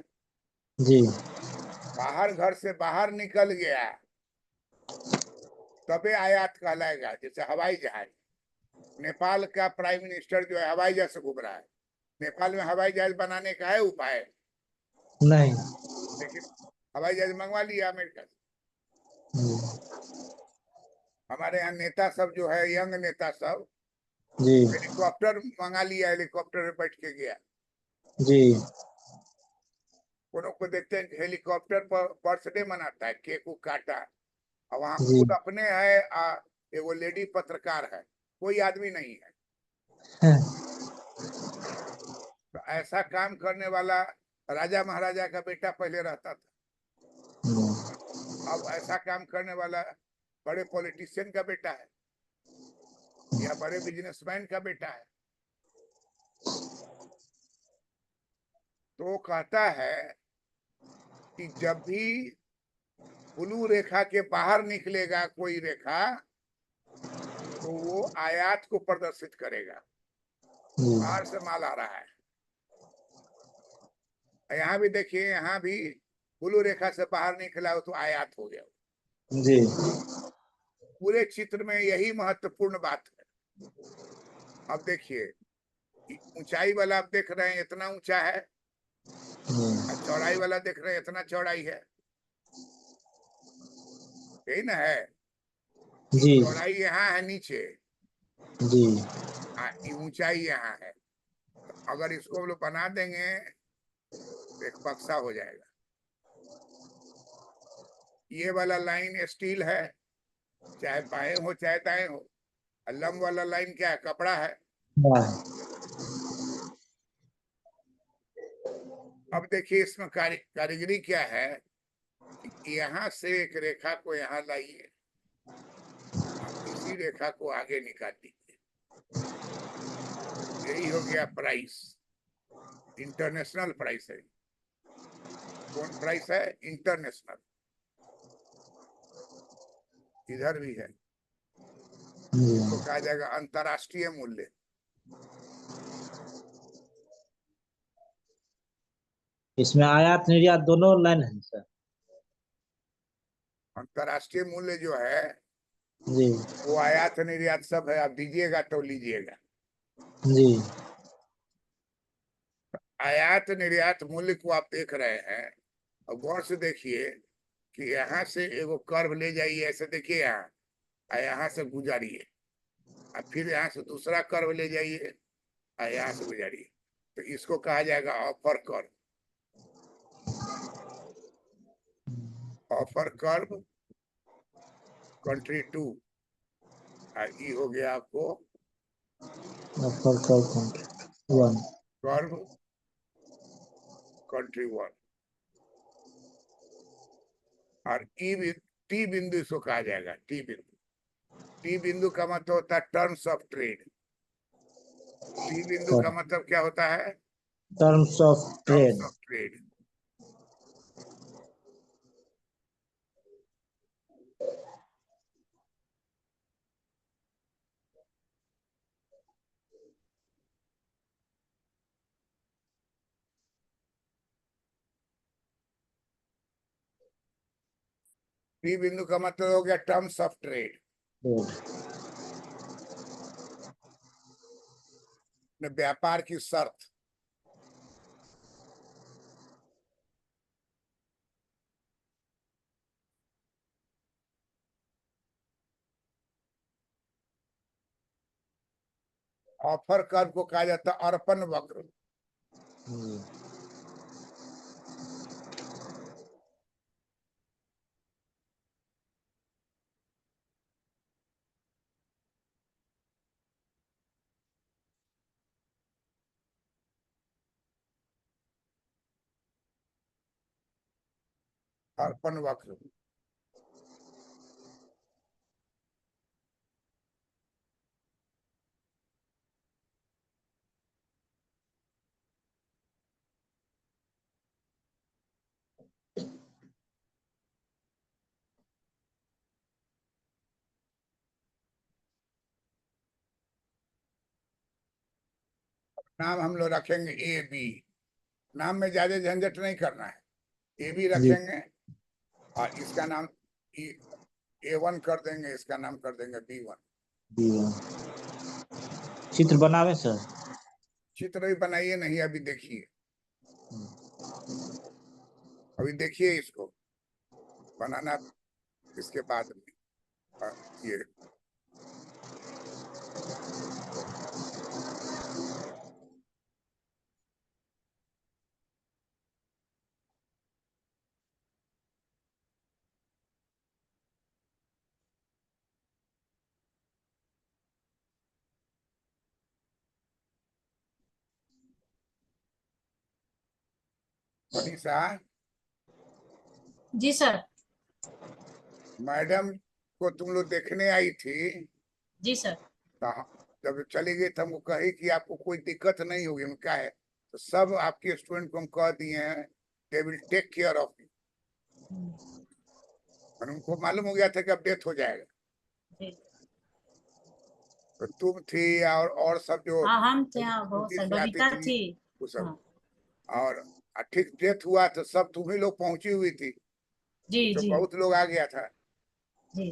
जी बाहर घर से बाहर निकल गया, तबे आयात कहलाएगा। जैसे हवाई जहाज, नेपाल का प्राइम मिनिस्टर जो है हवाई जहाज से घूम रहा है, नेपाल में हवाई जहाज बनाने का है उपाय, नहीं। लेकिन हवाई जहाज मंगवा लिया अमेरिका से। जी हमारे यहाँ नेता सब जो है, यंग नेता सब जी हेलीकॉप्टर मंगा लिया, हेलीकॉप्टर में बैठ के गया। जी उन लोग को देखते हैं हेलीकॉप्टर पर बर्थडे मनाता है, केक को काटा, और वहाँ जी खुद अपने है, वो लेडी पत्रकार है, कोई आदमी नहीं है। हैं, तो ऐसा काम करने वाला राजा महाराजा का बेटा पहले रहता था, अब ऐसा काम करने वाला बड़े पॉलिटिशियन का बेटा है, या बड़े बिजनेसमैन का बेटा है। तो वो कहता है कि जब भी ब्लू रेखा के बाहर निकलेगा कोई रेखा, तो वो आयात को प्रदर्शित करेगा, जी बाहर से माल आ रहा है। यहाँ भी देखिए, यहाँ भी ब्लू रेखा से बाहर निकला हो तो आयात हो गया। जी पूरे चित्र में यही महत्वपूर्ण बात है। अब देखिए, ऊंचाई वाला आप देख रहे हैं इतना ऊंचा है, और चौड़ाई वाला देख रहे हैं इतना चौड़ाई है, यही ना है। जी चौड़ाई यहाँ है नीचे, जी ऊंचाई यहाँ है। तो अगर इसको हम लोग बना देंगे तो एक बक्सा हो जाएगा। ये वाला लाइन स्टील है, चाहे बाएं हो चाहे दाएं हो, और लंब वाला लाइन क्या है, कपड़ा है। वाह, अब देखिए इसमें कारीगरी क्या है, यहाँ से एक रेखा को यहाँ लाइए, इसी रेखा को आगे निकाल दीजिए, यही हो गया प्राइस। इंटरनेशनल प्राइस है। कौन प्राइस है? इंटरनेशनल। इधर भी है, इसको कहा जाएगा अंतरराष्ट्रीय मूल्य। इसमें आयात निर्यात दोनों लाइन है सर। अंतरराष्ट्रीय मूल्य जो है जी वो आयात निर्यात सब है, आप दीजिएगा तो लीजिएगा। जी आयात निर्यात मूल्य को आप देख रहे हैं, और गौर से देखिए कि यहाँ से एगो कर्व ले जाइए, ऐसे देखिए यहाँ, और यहाँ से गुजारिए, और फिर यहाँ से दूसरा कर्व ले जाइए, और यहाँ से गुजारिए, तो इसको कहा जाएगा offer curve. Offer curve country 2, ये हो गया आपको अपर कंट्री 1। Curve country 1। और टी बिंदु इसको कहा जाएगा, टी बिंदु। टी बिंदु का मतलब होता है टर्म्स ऑफ ट्रेड। टी बिंदु का मतलब क्या होता है? Terms of trade. Terms of trade. B बिंदु का मतलब हो गया टर्म्स ऑफ ट्रेड, व्यापार की शर्त। ऑफर कर्व को कहा जाता है अर्पण वक्र। अर्पण वक्र। नाम हम लोग रखेंगे ए बी, नाम में ज्यादा झंझट नहीं करना है, ए बी रखेंगे और इसका नाम A1 कर देंगे, इसका नाम कर देंगे B1। चित्र बनावे सर? चित्र भी बनाइए, नहीं अभी देखिए, अभी देखिए इसको बनाना, इसके बाद में ये मनीषा, जी सर। मैडम को तुम लोग देखने आई थी, जी सर। तो जब चली गई तो हमको कही कि आपको कोई दिक्कत नहीं होगी, उनका है तो सब आपके स्टूडेंट को हम कह दिए हैं, they will take care of you. और उनको मालूम हो गया था कि अब डेथ हो जाएगा, जी। तो तुम थी और सब जो हाँ हम थे, हाँ बहुत सर, बबीता थी। वो सब। हाँ। और ठीक डेथ हुआ तो सब तुम ही लोग पहुंची हुई थी, जी तो जी बहुत लोग आ गया था। जी।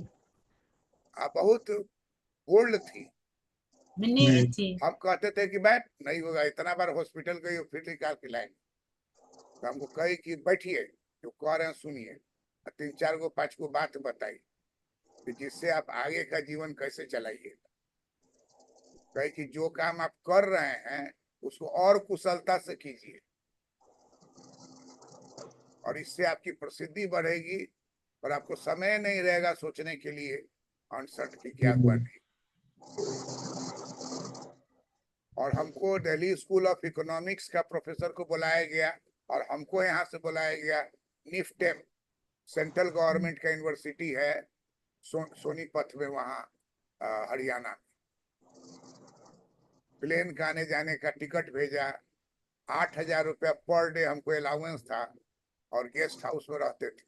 आप बहुत बोल्ड थी, मिन्नी भी थी। हम कहते थे कि बैठ, नहीं होगा, इतना बार हॉस्पिटल गई हो फिर निकाल के लाएंगे, तो हमको कही कि बैठिए, जो कह रहे हैं सुनिए, 3-4 गो 5 गो बात बताई कि जिससे आप आगे का जीवन कैसे चलाइए। कहे कि जो काम आप कर रहे हैं उसको और कुशलता से कीजिए, और इससे आपकी प्रसिद्धि बढ़ेगी और आपको समय नहीं रहेगा सोचने के लिए अनसर्ट की क्या बने। और हमको दिल्ली स्कूल ऑफ इकोनॉमिक्स का प्रोफेसर को बुलाया गया और हमको यहाँ से बुलाया गया निफ्टेम, सेंट्रल गवर्नमेंट का यूनिवर्सिटी है सोनीपत में, वहाँ हरियाणा। प्लेन का आने जाने का टिकट भेजा, 8,000 रुपया पर डे हमको अलाउंस था, और गेस्ट हाउस में रहते थे।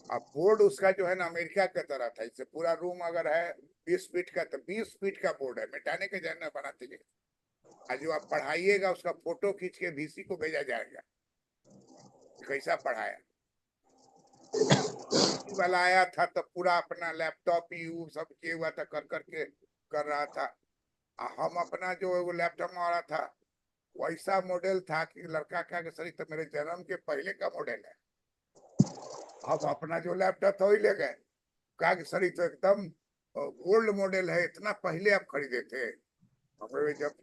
अब बोर्ड उसका जो है ना अमेरिका की तरह था, इससे पूरा रूम अगर है 20 फीट का तो 20 फीट का बोर्ड है, मिटाने के जन बनाते गए। आज जो आप पढ़ाइएगा उसका फोटो खींच के VC को भेजा जाएगा, कैसा पढ़ाया वाला आया था, तो पूरा अपना लैपटॉप यू सब किए हुआ था, कर करके कर रहा था। हम अपना जो लैपटॉप में आ रहा था वैसा मॉडल था कि लड़का क्या कि सर तो मेरे जन्म के पहले का मॉडल है। हम अपना जो लैपटॉप था वही ले गए, कहा कि सर तो एकदम ओल्ड मॉडल है, इतना पहले आप खरीदे थे। हमें जब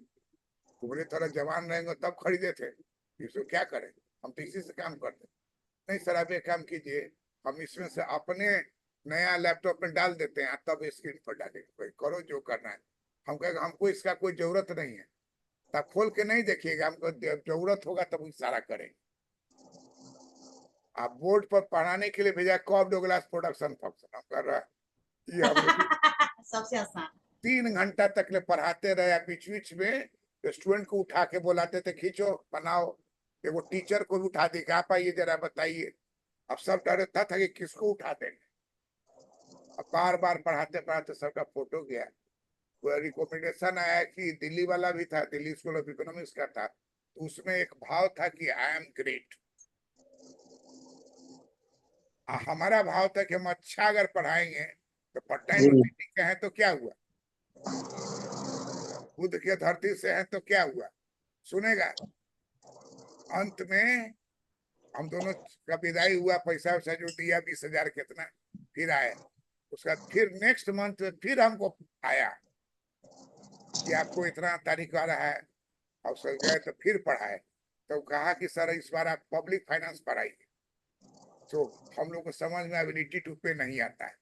तुम्हारे थोड़ा जवान रहेंगे तब खरीदे थे, इसको क्या करें, हम तो इसी से काम करते। नहीं सर आप एक काम कीजिए, हम इसमें से अपने नया लैपटॉप में डाल देते हैं, तब स्क्रीन पर डालेंगे, करो जो करना है। हम कहेंगे हमको इसका कोई जरूरत नहीं है, तब खोल के नहीं देखिएगा, हमको जरूरत होगा तब इशारा करेंगे। आप बोर्ड पर पढ़ाने के लिए भेजा कॉब डोगलास प्रोडक्शन फंक्शन हम कर रहा है, ये हम सबसे आसान। 3 घंटा तक ले पढ़ाते रहे, बीच बीच में तो स्टूडेंट को उठा के बुलाते थे, खींचो बनाओ। कि वो टीचर को भी उठा दे कि आप आइए जरा बताइए। अब सब डरता था कि किसको उठा देंगे। अब बार बार पढ़ाते पढ़ाते सबका फोटो गया। वो रिकमेंडेशन आया कि दिल्ली वाला भी था, दिल्ली स्कूल ऑफ इकोनॉमिक्स का था, तो उसमें एक भाव था कि आई एम ग्रेट। हमारा भाव था कि हम अच्छा अगर पढ़ाएंगे तो पटना जी यूनिवर्सिटी के हैं तो क्या हुआ, बुद्ध के धरती से हैं तो क्या हुआ, सुनेगा। अंत में हम दोनों का विदाई हुआ, पैसा वैसा जो दिया 20,000 कितना, फिर आए। उसका फिर नेक्स्ट मंथ फिर हमको आया कि आपको इतना तारीख आ रहा है। और सर गए तो फिर पढ़ाए, तो कहा कि सर इस बार आप पब्लिक फाइनेंस पढ़ाइए। तो हम लोग को समझ में एबिलिटी टू पे नहीं आता है।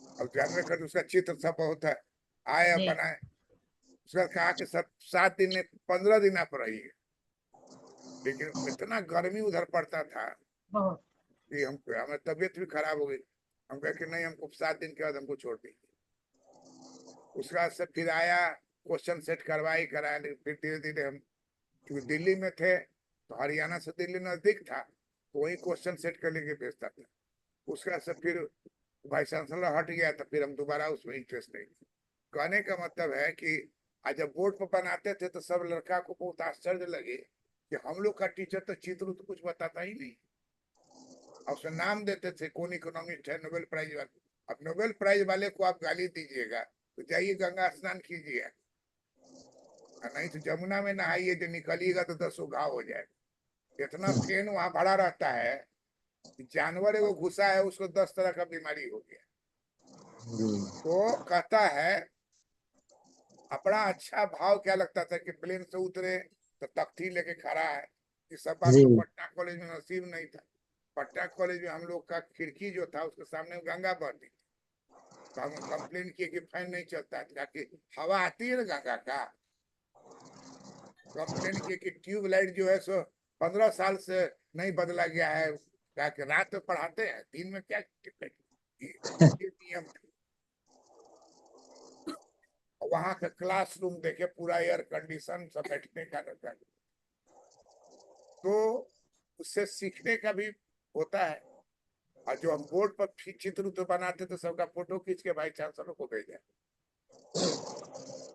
अब जानवर कर उसका चित्र सब बहुत है, आए जी बनाए। उसका कहा कि सर 7 दिन में 15 दिन आप रहिए, लेकिन इतना गर्मी उधर पड़ता था बहुत। कि हम हमें तबीयत भी खराब हो गई। हम कहे कि नहीं, हमको 7 दिन के बाद हमको छोड़ दीजिए। उसके बाद से फिर आया, क्वेश्चन सेट करवाई कराया, लेकिन फिर धीरे धीरे हम, क्योंकि दिल्ली में थे तो हरियाणा से दिल्ली नजदीक था, तो वही क्वेश्चन सेट कर लेके भेजता था। उसके बाद से फिर वाइस चांसलर हट गया, तो फिर हम दोबारा उसमें इंटरेस्ट नहीं। कहने का मतलब है कि आज जब बोर्ड पर बनाते थे तो सब लड़का को बहुत आश्चर्य लगे कि हम लोग का टीचर तो चित्र तो कुछ बताता ही नहीं। और उसमें नाम देते थे कौन इकोनॉमिस्ट है, नोबेल प्राइज वाले। अब नोबेल प्राइज वाले को आप गाली दीजिएगा तो जाइए गंगा स्नान कीजिए, और नहीं तो जमुना में नहाइए, जो निकलिएगा तो 10 घाव हो जाएगा। इतना फेन वहां भरा रहता है कि जानवर एगो घुसा है उसको 10 तरह का बीमारी हो गया। जी तो कहता है अपना अच्छा भाव क्या लगता था कि प्लेन से उतरे तो तख्ती लेके खड़ा है। ये सब बात जी तो पटना कॉलेज में नसीब नहीं था। पटना कॉलेज में हम लोग का खिड़की जो था उसके सामने गंगा बहती थी, तो हम कंप्लेन किए कि फैन नहीं चलता था कि हवा आती है ना गंगा का। कंप्लेन किए कि ट्यूबलाइट जो है सो 15 साल से नहीं बदला गया है, क्या कि रात में पढ़ाते हैं दिन में क्या, ये नियम था। वहां का क्लासरूम देखे, पूरा एयर कंडीशन, सब बैठने का रहता है। तो उससे सीखने का भी होता है। और जो हम बोर्ड पर चित्र तो बनाते तो सबका फोटो खींच के भाई चांसलर को भेजा।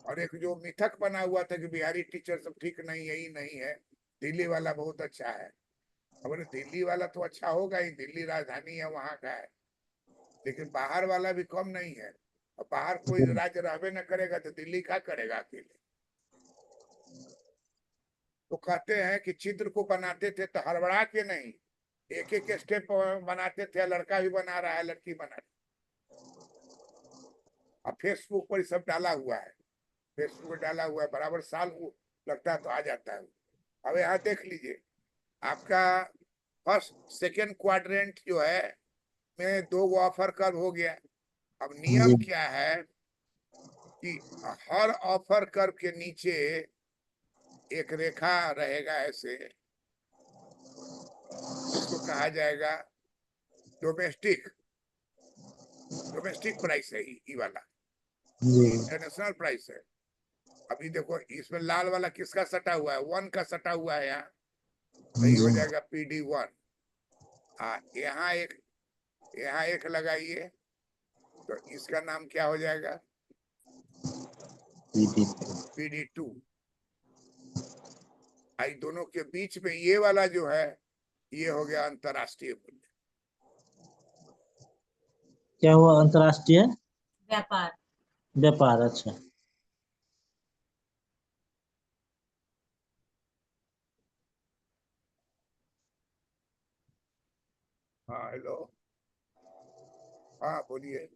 और एक जो मिथक बना हुआ था कि बिहारी टीचर सब ठीक नहीं, यही नहीं है, दिल्ली वाला बहुत अच्छा है। अब दिल्ली वाला तो अच्छा होगा ही, दिल्ली राजधानी है वहां का है, लेकिन बाहर वाला भी कम नहीं है। और बाहर कोई राज्य रहबे न करेगा तो दिल्ली क्या करेगा अकेले। तो कहते हैं कि चित्र को बनाते थे तो हड़बड़ा के नहीं, एक एक स्टेप बनाते थे, लड़का भी बना रहा है लड़की बना रही। अब फेसबुक पर सब डाला हुआ है, फेसबुक पर डाला हुआ है, बराबर साल लगता है तो आ जाता है। अब यहाँ देख लीजिए, आपका फर्स्ट सेकेंड क्वाड्रेंट जो है में 2 ऑफर कर्व हो गया। अब नियम जी क्या है कि हर ऑफर कर्व के नीचे एक रेखा रहेगा ऐसे, इसको कहा जाएगा डोमेस्टिक, डोमेस्टिक प्राइस है ये वाला, जी इंटरनेशनल प्राइस है। अभी देखो इसमें लाल वाला किसका सटा हुआ है, 1 का सटा हुआ है यहाँ, तो ये हो जी जाएगा PD1। हाँ, यहाँ एक लगाइए तो इसका नाम क्या हो जाएगा, जी PD2। आई दोनों के बीच में ये वाला जो है ये हो गया अंतरराष्ट्रीय मूल्य। क्या हुआ अंतर्राष्ट्रीय व्यापार। व्यापार? अच्छा हाँ हेलो, हाँ बोलिए।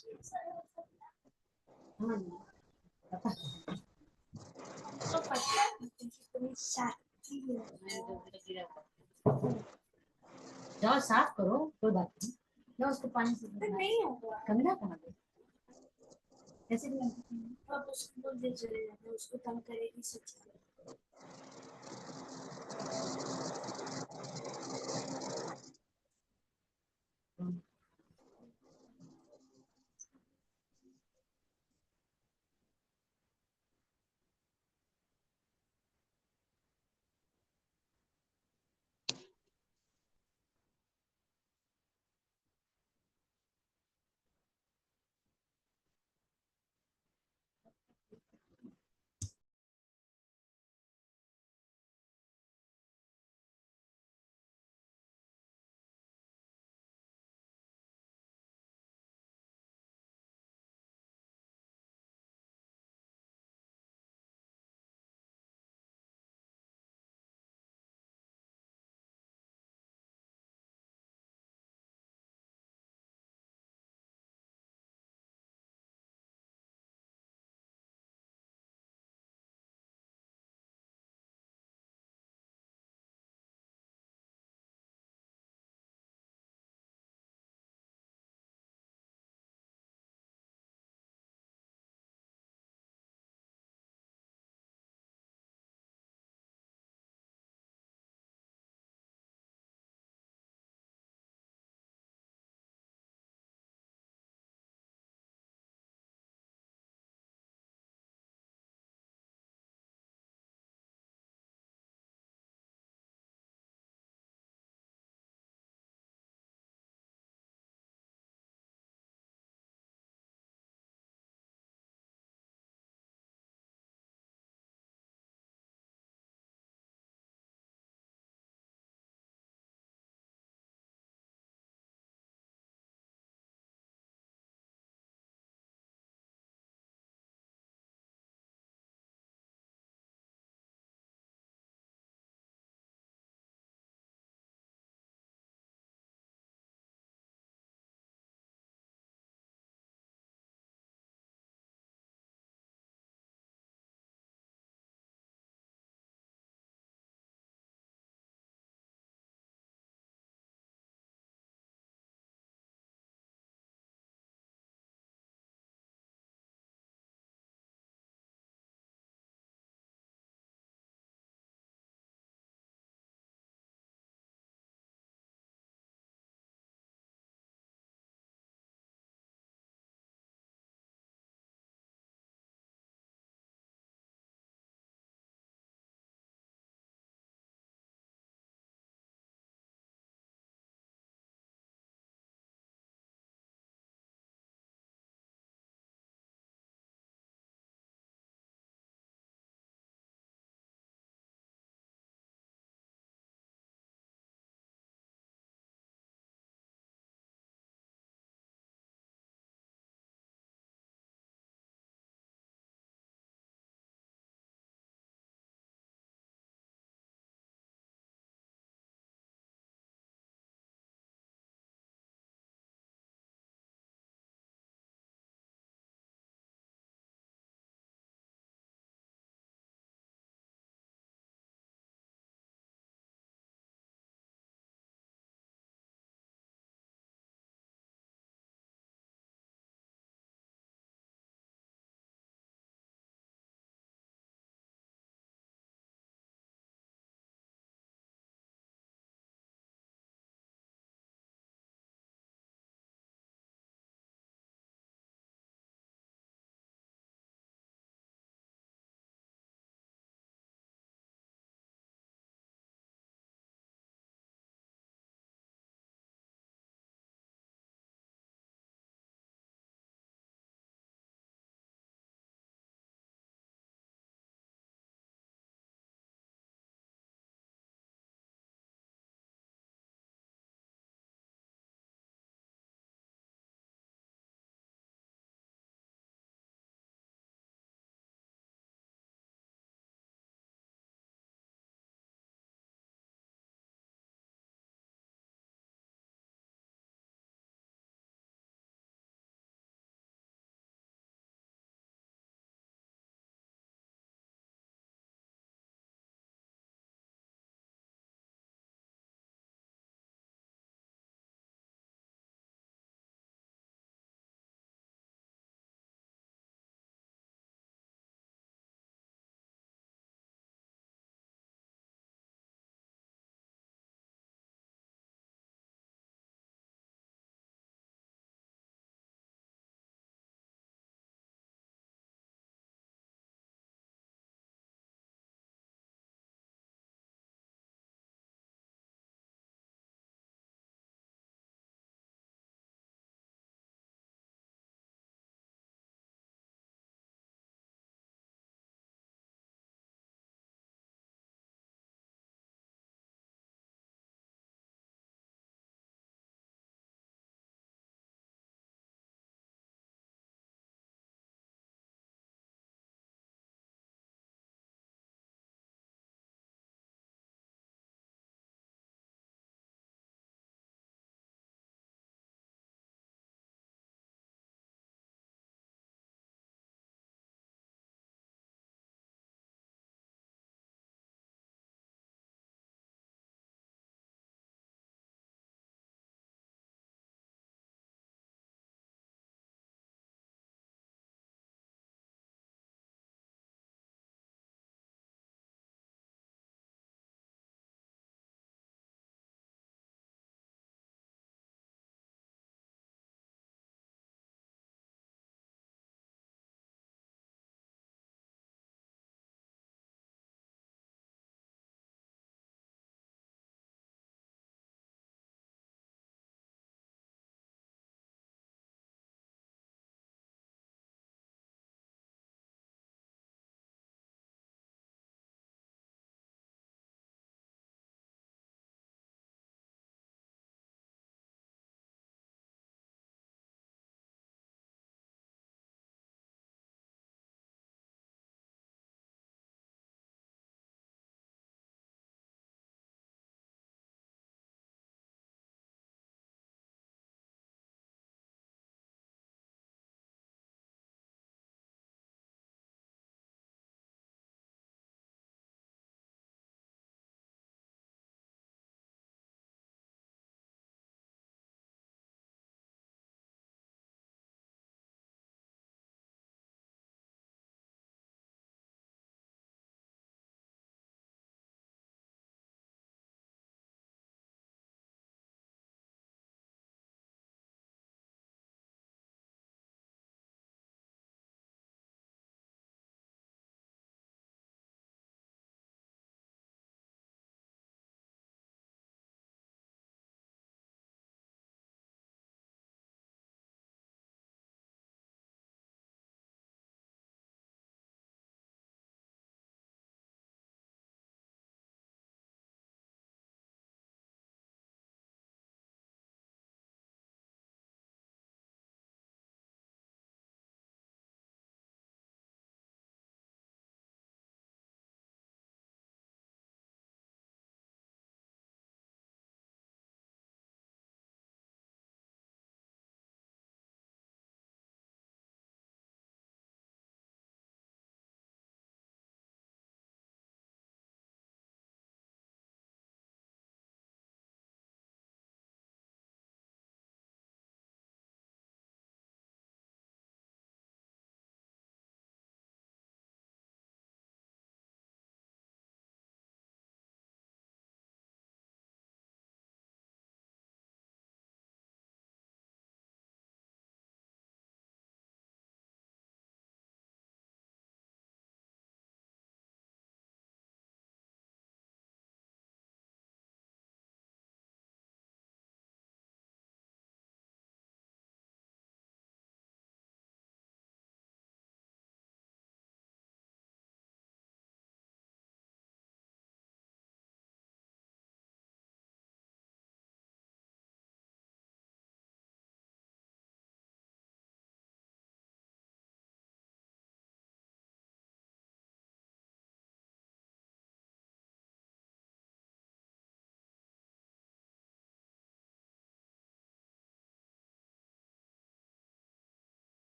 तो पता है कितनी शांति है। जाओ साफ करो, कोई बात नहीं। जाओ उसको पानी से पर नहीं होगा। गंदा कहाँ पे? कैसे भी अब उसको बोल दे चले जाना, उसको तंग करेगी सच।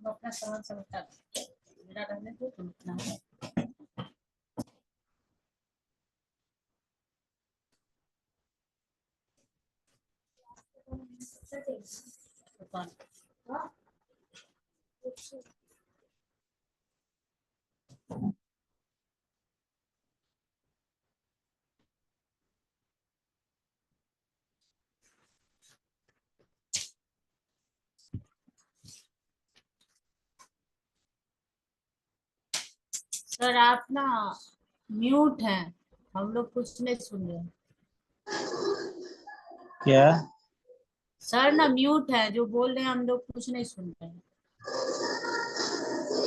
वो अपना सामान सब उठा दो। मेरा रहने दो तुम अपना। दुकान सर आप ना म्यूट हैं, हम लोग कुछ नहीं सुन रहे। क्या? सर ना म्यूट है, जो बोल रहे हैं हम लोग कुछ नहीं सुन रहे हैं।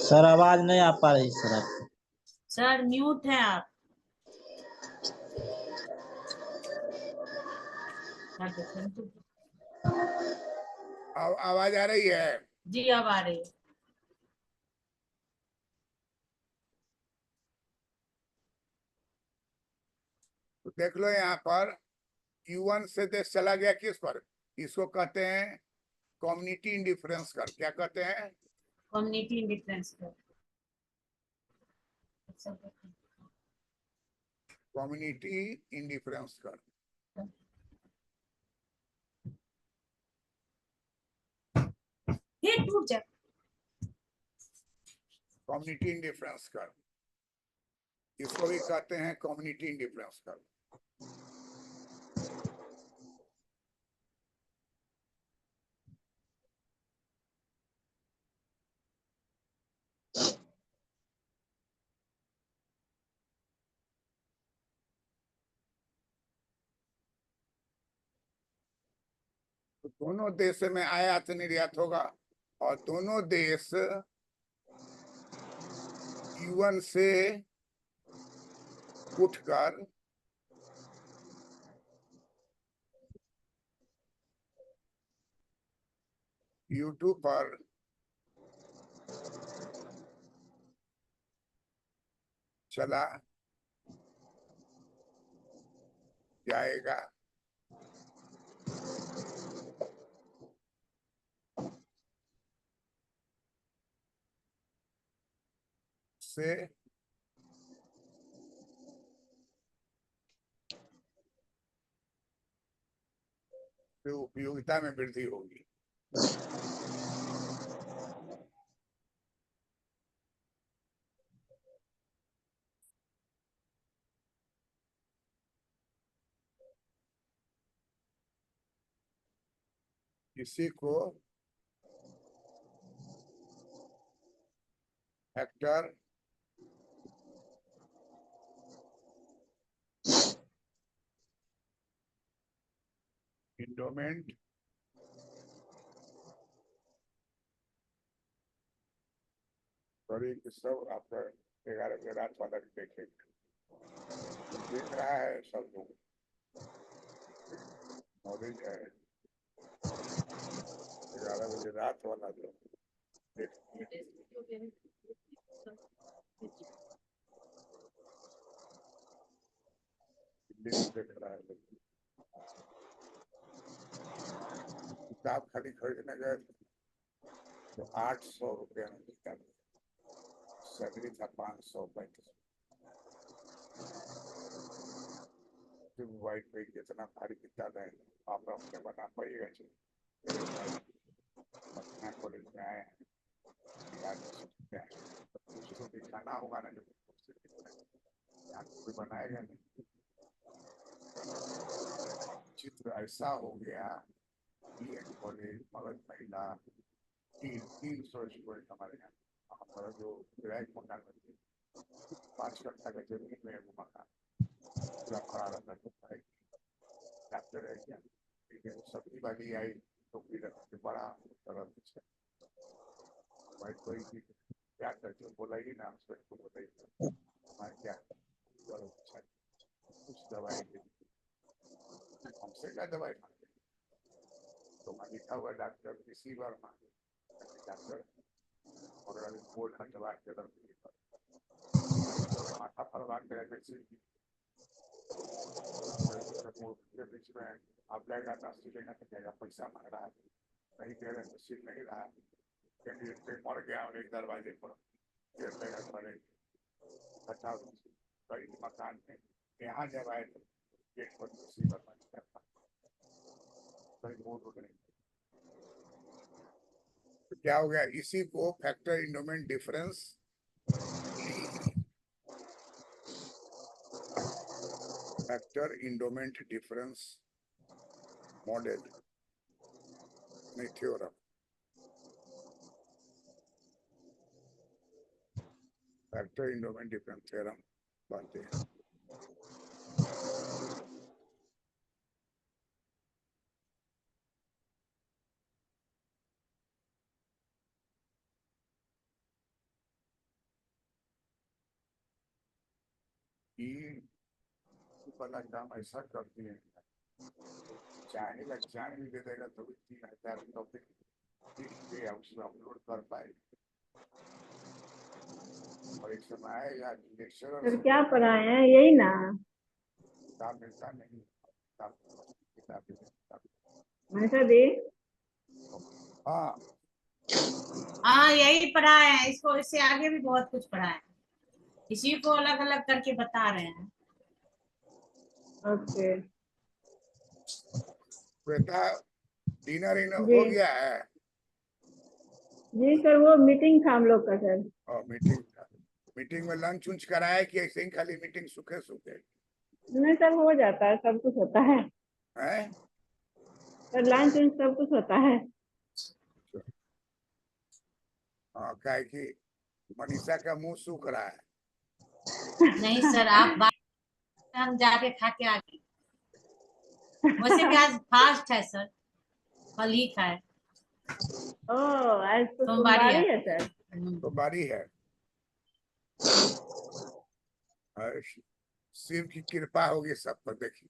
सर आवाज नहीं आ पा रही सर आपकी। सर म्यूट है आप। आवाज आ रही है? जी अब आ रही है। तो देख लो यहाँ पर U1 से देश चला गया किस पर? इसको कहते हैं कम्युनिटी इंडिफरेंस कर। क्या कहते हैं? कम्युनिटी इंडिफरेंस कर। कम्युनिटी इंडिफरेंस कर। ये टूट जाए। कम्युनिटी इंडिफरेंस कर, इसको भी कहते हैं कम्युनिटी इंडिफरेंस कर। तो दोनों देश में आयात निर्यात होगा और दोनों देश U1 से उठकर U2 पर चला जाएगा। से उपयोगिता में वृद्धि होगी। इसी को फैक्टर इंडोमेंट सब आपका 11 बजे रात वाला भी देखेंगे। देख रहा है सब लोग, नॉलेज है। 11 बजे रात वाला जो देख रहा है। किताब खाली खरीदने गए तो 800 रुपया में किताब, सैलरी था 535। वाइट पे कितना भारी किताब है, आप अपने बना पाइएगा। पटना कॉलेज में आए हैं, कुछ तो दिखाना होगा ना, जो कोई बनाएगा नहीं। चित्र ऐसा हो गया कि कॉलेज मगध महिला 300 स्टूडेंट हमारे यहाँ। हमारा जो किराए मकान में 5 कट्ठा का जमीन में वो मकान पूरा खड़ा रहता है। डॉक्टर है क्या, लेकिन सब्जी वाली आई तो बड़ा तरह से भाई कोई भी क्या करके बोलाइए ना, उसको बताइए हमारे क्या कुछ दवाई दे, हमसे क्या दवाई मांगे? तो वहाँ लिखा हुआ डॉक्टर इसी बार मांगे डॉक्टर और रिपोर्ट हटवा के माथा फरवा के वो के बीच में आप लेगा 10 लेना तो जाएगा, पैसा मांग रहा है, नहीं दे रहे तो सीट नहीं रहा, कैंडिडेट पे मर गया और एक दरवाजे पर फिर लेगा पड़े 50 कई मकान में यहाँ जब आए तो गेट पर मुसीबत बन करता कहीं वोट नहीं। तो क्या हो गया, इसी को फैक्टर इंडोमेंट डिफरेंस मॉडल नहीं theorem, factor endowment difference theorem बनते हैं। वाला काम ऐसा करती है, चाहेगा एग्जाम भी दे देगा तो भी 3000 टॉपिक लिख के उसमें अपलोड कर पाए। और एक समय आएगा लेक्चरर सर क्या पढ़ाए हैं यही ना? किताब मिलता नहीं, किताब ऐसा दे। हाँ हाँ यही पढ़ा है इसको, इससे आगे भी बहुत कुछ पढ़ा है, इसी को अलग अलग करके बता रहे हैं। ओके बेटा डिनर जी। हो गया है जी सर वो मीटिंग था हम लोग का सर। और मीटिंग में लंच उंच कराया कि ऐसे ही खाली मीटिंग सूखे सूखे नहीं सर हो जाता है, सब कुछ होता है है? सर, लंच उंच सब कुछ होता है। हाँ क्या है कि मनीषा का मुंह सूख रहा है। नहीं सर आप बात, हम जाके खा के आ गए, वैसे भी आज फास्ट है सर, कल ही खाए, ओ आज तो सोमवारी सोमवारी है। है सर। तो बारी है, शिव की कृपा होगी सब पर। देखिए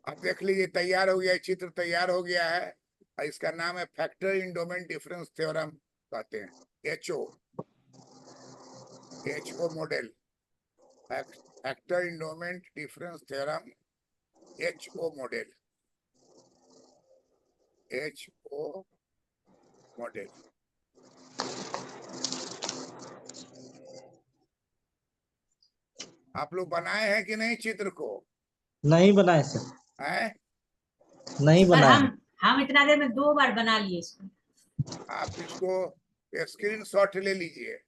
आप देख लीजिए, तैयार हो गया, चित्र तैयार हो गया है और इसका नाम है फैक्टर इंडोमेंट डिफरेंस थ्योरम कहते हैं, HO model, factor endowment difference theorem HO model, आप लोग बनाए हैं कि नहीं चित्र को? नहीं बनाए सर, हैं? नहीं सर बनाए। हम इतना देर में 2 बार बना लिए इसको। आप इसको स्क्रीन शॉट ले लीजिए।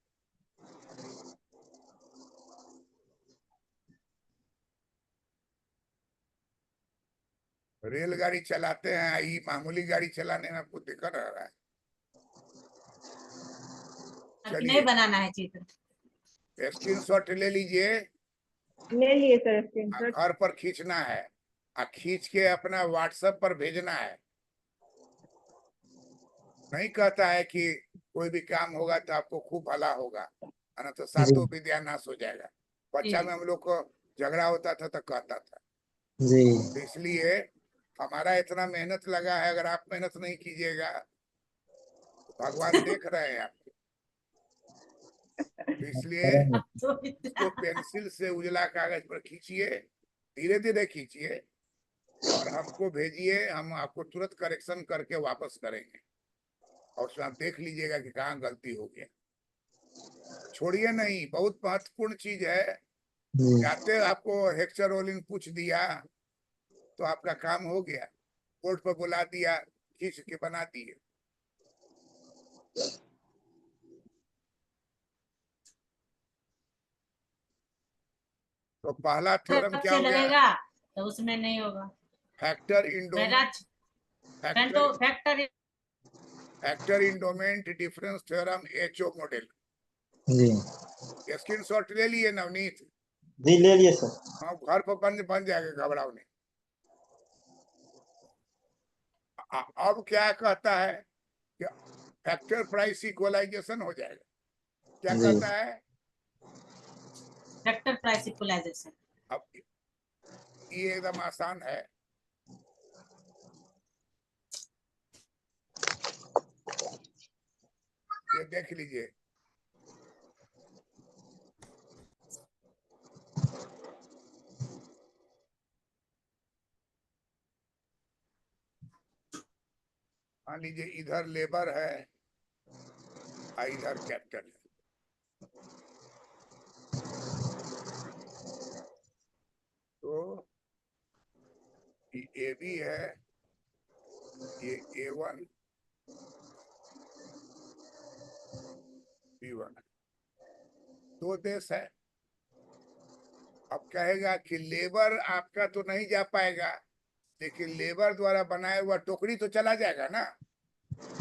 रेलगाड़ी चलाते हैं, ये मामूली गाड़ी चलाने में आपको दिक्कत आ रहा है? नहीं बनाना है चित्र, स्क्रीन शॉट ले लीजिए, ले लिए सर स्क्रीनशॉट। घर पर खींचना है और खींच के अपना व्हाट्सएप पर भेजना है। नहीं कहता है कि कोई भी काम होगा तो आपको खूब भला होगा, है ना, तो सातों विद्या नाश हो जाएगा। बच्चा में हम लोग को झगड़ा होता था तो कहता था जी तो इसलिए हमारा इतना मेहनत लगा है, अगर आप मेहनत नहीं कीजिएगा तो भगवान देख रहे हैं आपको। तो इसलिए इसको पेंसिल से उजला कागज पर खींचिए, धीरे धीरे खींचिए और हमको भेजिए, हम आपको तुरंत करेक्शन करके वापस करेंगे और उसमें आप देख लीजिएगा कि कहाँ गलती हो गया। छोड़िए नहीं, बहुत महत्वपूर्ण चीज है। जाते आपको हेक्सा रोलिंग पूछ दिया तो आपका काम हो गया, कोर्ट पर बुला दिया, खींच के बना दिए। तो पहला थ्योरम क्या हो गया? लगेगा तो उसमें नहीं होगा। Factor endowment difference theorem HO model. जी स्क्रीन शॉट ले लिए नवनीत? जी ले लिए सर। हाँ घर पर बन जाएगा, घबराओ नहीं। अब क्या कहता है कि फैक्टर प्राइस इक्वलाइजेशन हो जाएगा। क्या जी। कहता है? Factor price equalization. अब ये एकदम आसान है, ये देख लीजिए। मान लीजिए इधर लेबर है और इधर कैपिटल है, तो ये AB है, ये A1 B1, दो देश है। अब कहेगा कि लेबर आपका तो नहीं जा पाएगा, लेकिन लेबर द्वारा बनाया हुआ टोकरी तो चला जाएगा ना।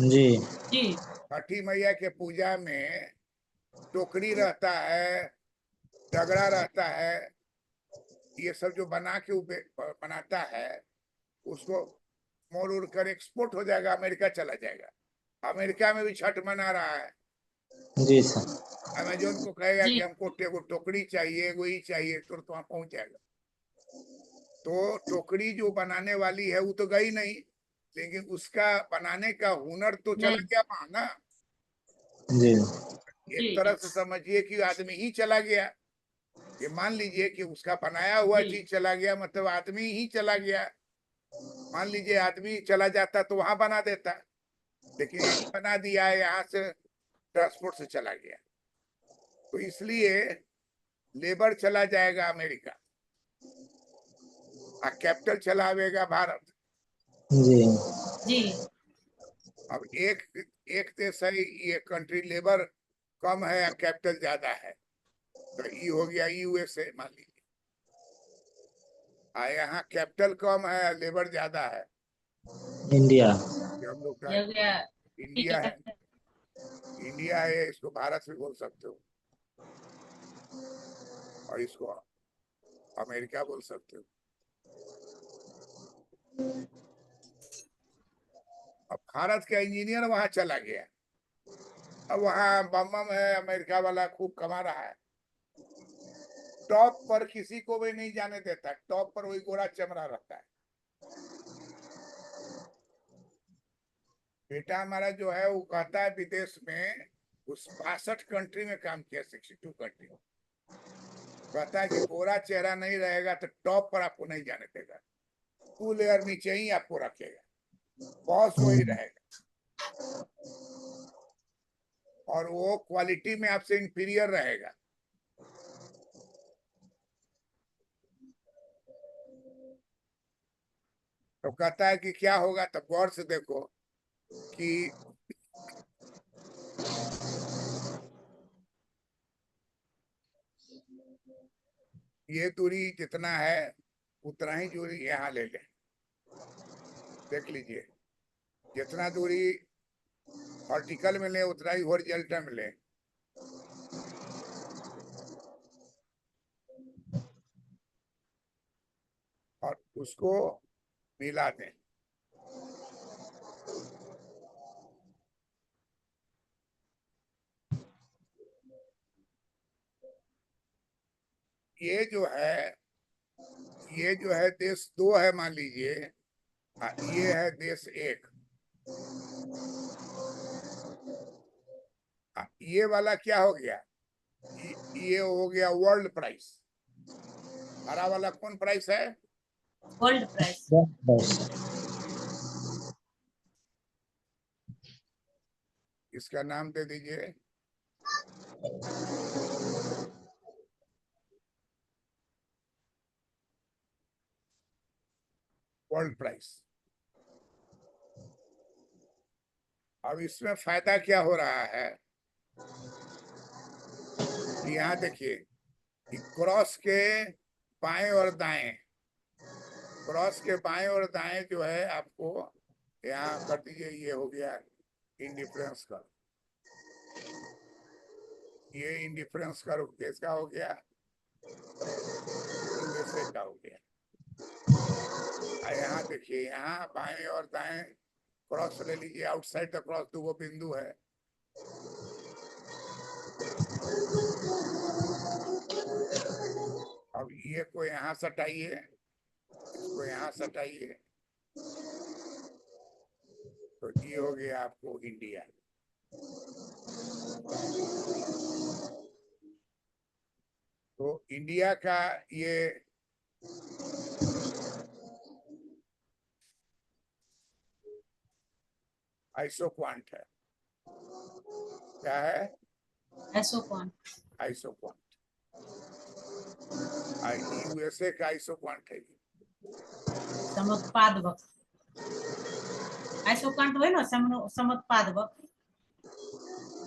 जी जी छठी मैया के पूजा में टोकरी रहता है, डगरा रहता है, ये सब जो बना के बनाता है उसको मोड़ उड़ कर एक्सपोर्ट हो जाएगा, अमेरिका चला जाएगा। अमेरिका में भी छठ मना रहा है। जी सर। अमेजोन को कहेगा जी कि हमको टोकरी चाहिए, वही चाहिए, तुरंत वहां पहुंच जाएगा। तो टोकरी जो बनाने वाली है वो तो गई नहीं, लेकिन उसका बनाने का हुनर तो चला नहीं गया वहां ना। जी एक जी तरह से समझिए कि आदमी ही चला गया। ये मान लीजिए कि उसका बनाया हुआ जी चीज चला गया, मतलब आदमी ही चला गया। मान लीजिए आदमी चला जाता तो वहां बना देता, लेकिन यही बना दिया है, यहाँ से ट्रांसपोर्ट से चला गया। तो इसलिए लेबर चला जाएगा अमेरिका और कैपिटल चलावेगा भारत। जी जी अब एक एक देश है, ये कंट्री लेबर कम है और कैपिटल ज्यादा है, तो ये हो गया USA मान लीजिए। यहाँ कैपिटल कम है, लेबर ज्यादा है, इंडिया। ये हम लोग का ये हो गया इंडिया है। इंडिया है, इसको भारत भी बोल सकते हो और इसको अमेरिका बोल सकते हो। अब भारत का इंजीनियर वहां चला गया, अब वहां बम है, अमेरिका वाला खूब कमा रहा है। टॉप पर किसी को भी नहीं जाने देता, टॉप पर वही गोरा चमड़ा रहता है। बेटा हमारा जो है वो कहता है विदेश में उस 62 कंट्री में काम किया, 62 कंट्री। कहता है कि गोरा चेहरा नहीं रहेगा तो टॉप पर आपको नहीं जाने देगा, 2 लेयर नीचे ही आपको रखेगा, बॉस वही रहेगा और वो क्वालिटी में आपसे इंफीरियर रहेगा। तो कहता है कि क्या होगा, तब गौर से देखो कि ये दूरी जितना है उतना ही दूरी यहाँ ले ले, देख लीजिए। जितना दूरी वर्टिकल में ले उतना ही हॉरिजॉन्टल में ले, और उसको मिला दें। ये जो है, ये जो है देश 2 है मान लीजिए, ये है देश 1। ये वाला क्या हो गया, ये हो गया वर्ल्ड प्राइस। हरा वाला कौन प्राइस है, वर्ल्ड प्राइस। बस। इसका नाम दे दीजिए वर्ल्ड प्राइस। अब इसमें फायदा क्या हो रहा है, यहाँ देखिए क्रॉस के बाएं और दाएं, क्रॉस के बाएं और दाएं जो है आपको यहाँ कर दीजिए, ये हो गया इंडिफरेंस कर, ये इंडिफरेंस कर किसका हो गया, USA का हो गया। यहाँ देखिए, यहाँ बाएं और दाएं क्रॉस ले लीजिए, आउटसाइड द क्रॉस 2 बिंदु है। अब ये को यहाँ सटाइए, इसको यहाँ सटाइए, तो ये हो गया आपको इंडिया। तो इंडिया का ये आइसोक्वांट है। क्या है? आइसोक्वांट। आइसोक्वांट। यूएसए का आइसोक्वांट है। समुत्पाद वक्र। आइसोक्वांट वही ना, समुत्पाद वक्र।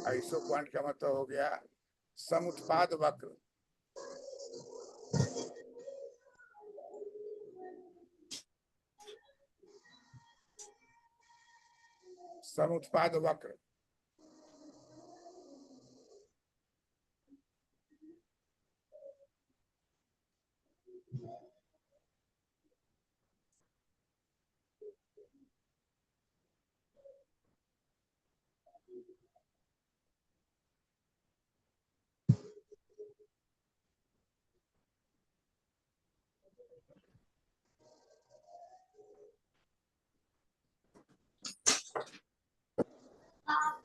आइसोक्वांट का मतलब हो गया समुत्पाद वक्र। समुत्पाद वक्र।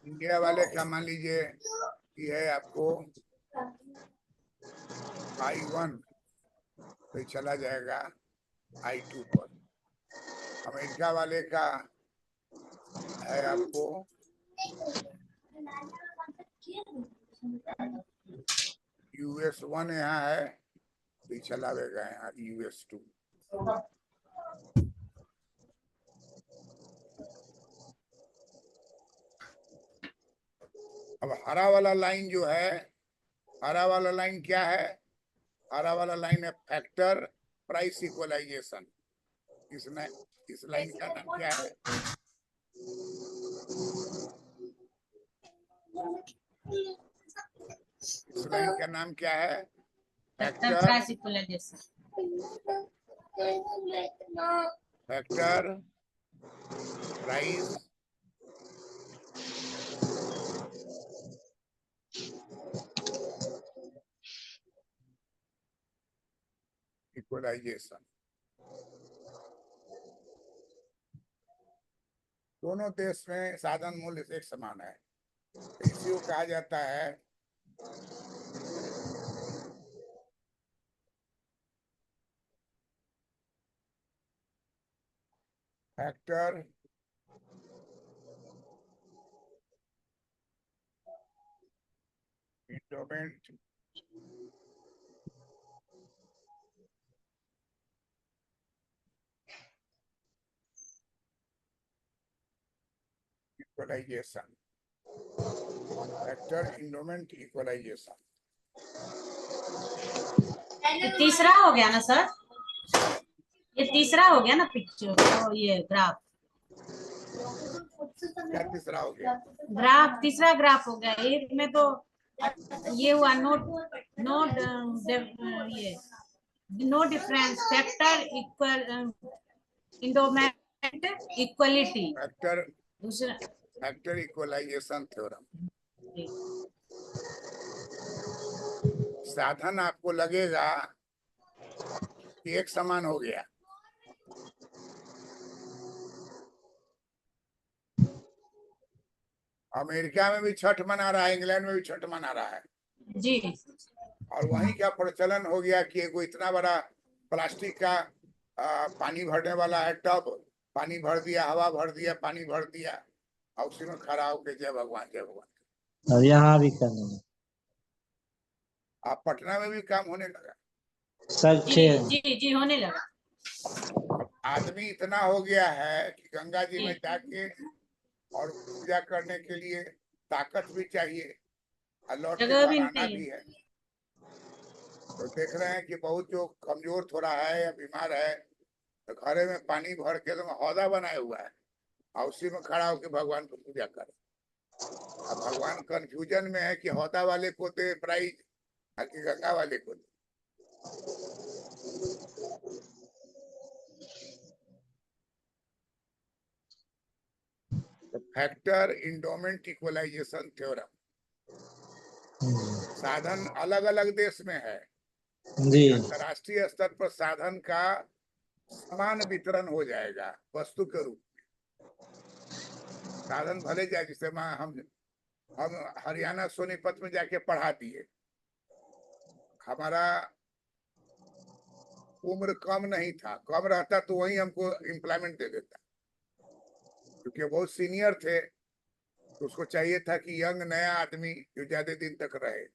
इंडिया वाले का मान लीजिए ये है आपको I1 पे चला जाएगा I2 पर। अमेरिका वाले का है आपको US1 यहाँ है, तो चला जाएगा यहाँ US2। अब हरा वाला लाइन जो है, हरा वाला लाइन क्या है? हरा वाला लाइन है फैक्टर प्राइस इक्वलाइजेशन। इस लाइन का नाम क्या है? इस लाइन का नाम क्या है? Factor price equalization. Factor price equalization. दोनों देश में साधन मूल्य एक समान है, इसी को कहा जाता है factor endowment equalization. Factor endowment equalization. ये तीसरा हो गया ना सर? ये तीसरा हो गया ना पिक्चर, तो ये ग्राफ। क्या तीसरा हो गया? ग्राफ, तीसरा ग्राफ हो गया। एक में तो ये हुआ नोट नोट ये no difference, factor equal, endowment equality. Factor दूसरा फैक्टर इक्वलाइजेशन थ्योरम। साधन आपको लगेगा कि एक समान हो गया, अमेरिका में भी छठ मना रहा है, इंग्लैंड में भी छठ मना रहा है जी। और वहीं का प्रचलन हो गया कि एगो इतना बड़ा प्लास्टिक का पानी भरने वाला है टब, पानी भर दिया, हवा भर दिया, पानी भर दिया और उसी में खड़ा होकर जय भगवान जय भगवान। और यहाँ भी करने लगे। आप पटना में भी काम होने लगा। सब जी खेल जी जी होने लगा। अब आदमी इतना हो गया है कि गंगा जी में जाके और पूजा करने के लिए ताकत भी चाहिए और लौट के जगह घर भी आना नहीं भी है। तो देख रहे हैं कि बहुत जो कमजोर थोड़ा है या बीमार है, तो घरे में पानी भर के तो हौदा बनाया हुआ है और उसी में खड़ा होकर भगवान को पूजा करे। अब भगवान कंफ्यूजन में है कि हौदा वाले को दे प्राइज कि गंगा वाले को दे। Factor endowment equalization theorem. साधन अलग अलग देश में है, जी। अंतर्राष्ट्रीय स्तर पर साधन का समान वितरण हो जाएगा वस्तु के रूप में। साधन भले जाए, जिसे हम हरियाणा सोनीपत में जाके पढ़ा दिए, हमारा उम्र कम नहीं था, कम रहता तो वही हमको एम्प्लॉयमेंट दे देता। क्योंकि बहुत सीनियर थे, तो उसको चाहिए था कि यंग नया आदमी जो ज्यादा दिन तक रहे।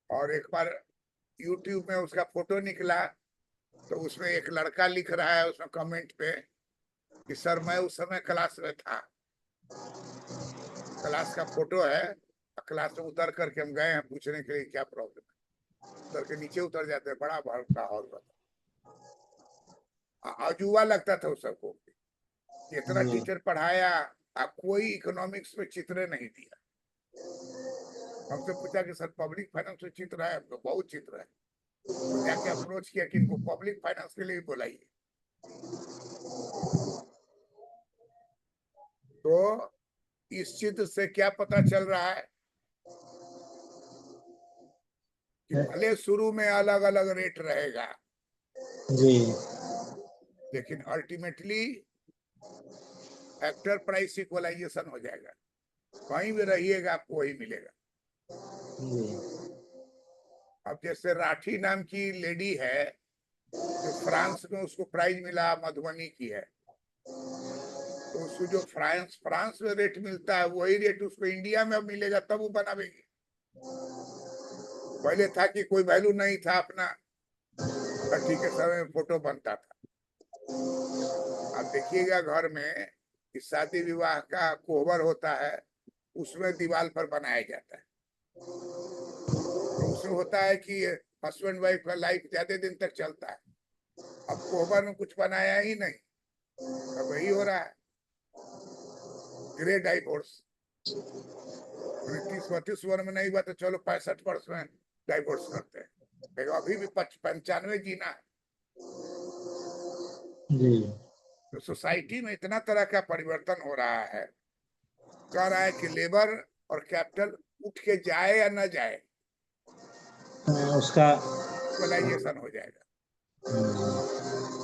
और एक बार YouTube में उसका फोटो निकला, तो उसमें एक लड़का लिख रहा है उसमें कमेंट पे कि सर मैं उस समय क्लास में था। क्लास का फोटो है, क्लास में उतर करके हम गए हैं पूछने के लिए क्या प्रॉब्लम है, उतर के नीचे उतर जाते हैं, बड़ा भड़का हॉल था। अजूबा लगता था उस सबको, इतना जी। टीचर पढ़ाया, कोई इकोनॉमिक्स में चित्र नहीं दिया। हमसे पूछा कि सर पब्लिक फाइनेंस में चित्र है, तो बहुत चित्र है। तो जाके अप्रोच किया कि इनको पब्लिक फाइनेंस के लिए बुलाइए। तो इस चित्र से क्या पता चल रहा है कि भले शुरू में अलग अलग रेट रहेगा, जी। लेकिन अल्टीमेटली फैक्टर प्राइस इक्वलाइजेशन हो जाएगा। कहीं भी रहिएगा आपको वही मिलेगा। जी। अब जैसे राठी नाम की लेडी है जो फ्रांस में, उसको प्राइज मिला मधुबनी की है, तो उसको जो फ्रांस फ्रांस में रेट मिलता है वही रेट उसको इंडिया में अब मिलेगा, तब वो बनावेगी। पहले था कि कोई वैल्यू नहीं था, अपना छठी के समय में फोटो बनता था। आप देखिएगा घर में कि शादी विवाह का कोहबर होता है, उसमें दीवार पर बनाया जाता है। तो उसमें होता है कि हस्बैंड वाइफ का लाइफ ज्यादा दिन तक चलता है। अब कोहबर में कुछ बनाया ही नहीं, अब वही हो रहा है, ग्रे डाइवोर्स। 30-32 वर्ष में नहीं हुआ तो चलो 65 वर्ष में डाइवोर्स करते हैं, लेकिन अभी भी 95 जीना है। जी। तो सोसाइटी में इतना तरह का परिवर्तन हो रहा है, कह रहा है कि लेबर और कैपिटल उठ के जाए या ना जाए, उसका इक्वलाइजेशन हो जाएगा।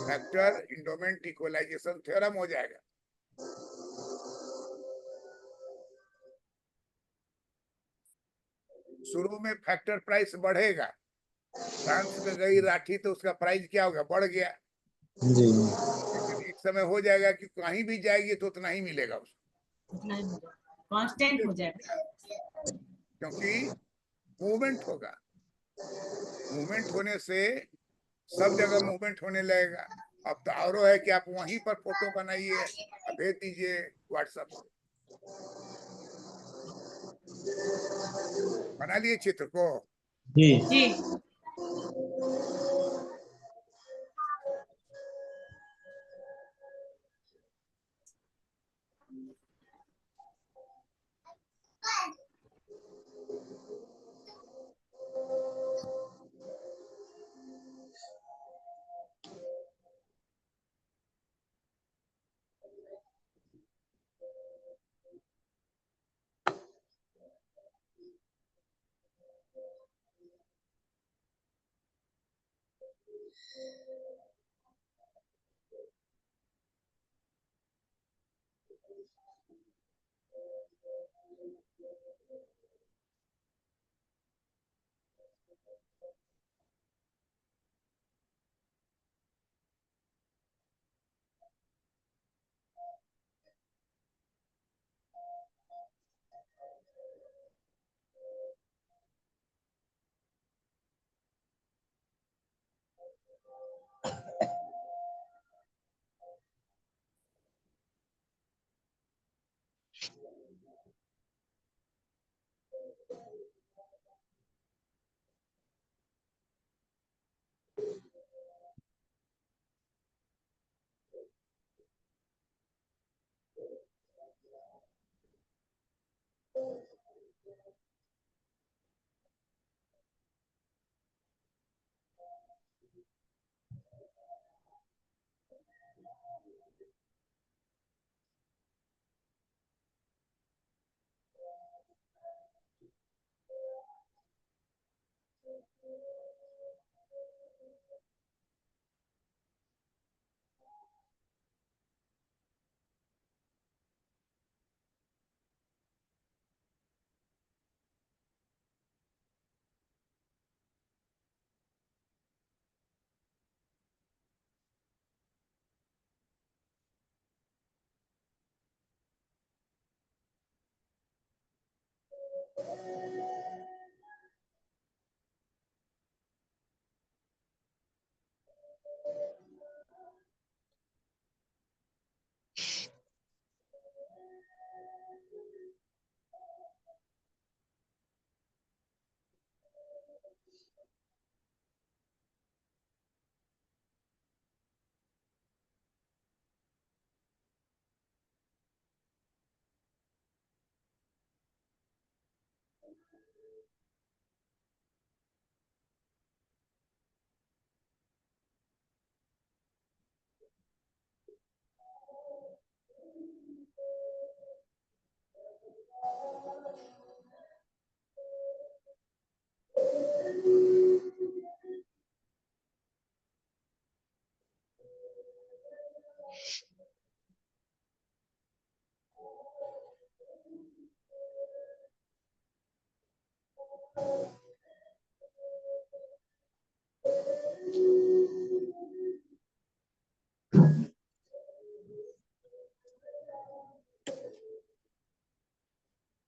फैक्टर इंडोमेंट इक्वलाइजेशन थ्योरम हो जाएगा। शुरू में फैक्टर प्राइस बढ़ेगा, फ्रांस में गई राठी तो उसका प्राइस क्या होगा, बढ़ गया। जी। लेकिन एक समय हो जाएगा कि कहीं भी जाएगी तो उतना ही मिलेगा उसको, उतना ही कांस्टेंट हो जाएगा, क्योंकि मूवमेंट होगा। मूवमेंट होने से सब जगह मूवमेंट होने लगेगा। अब तो और है कि आप वहीं पर फोटो बनाइए, भेज दीजिए व्हाट्सएप से, बना लिए चित्र को। जी। जी।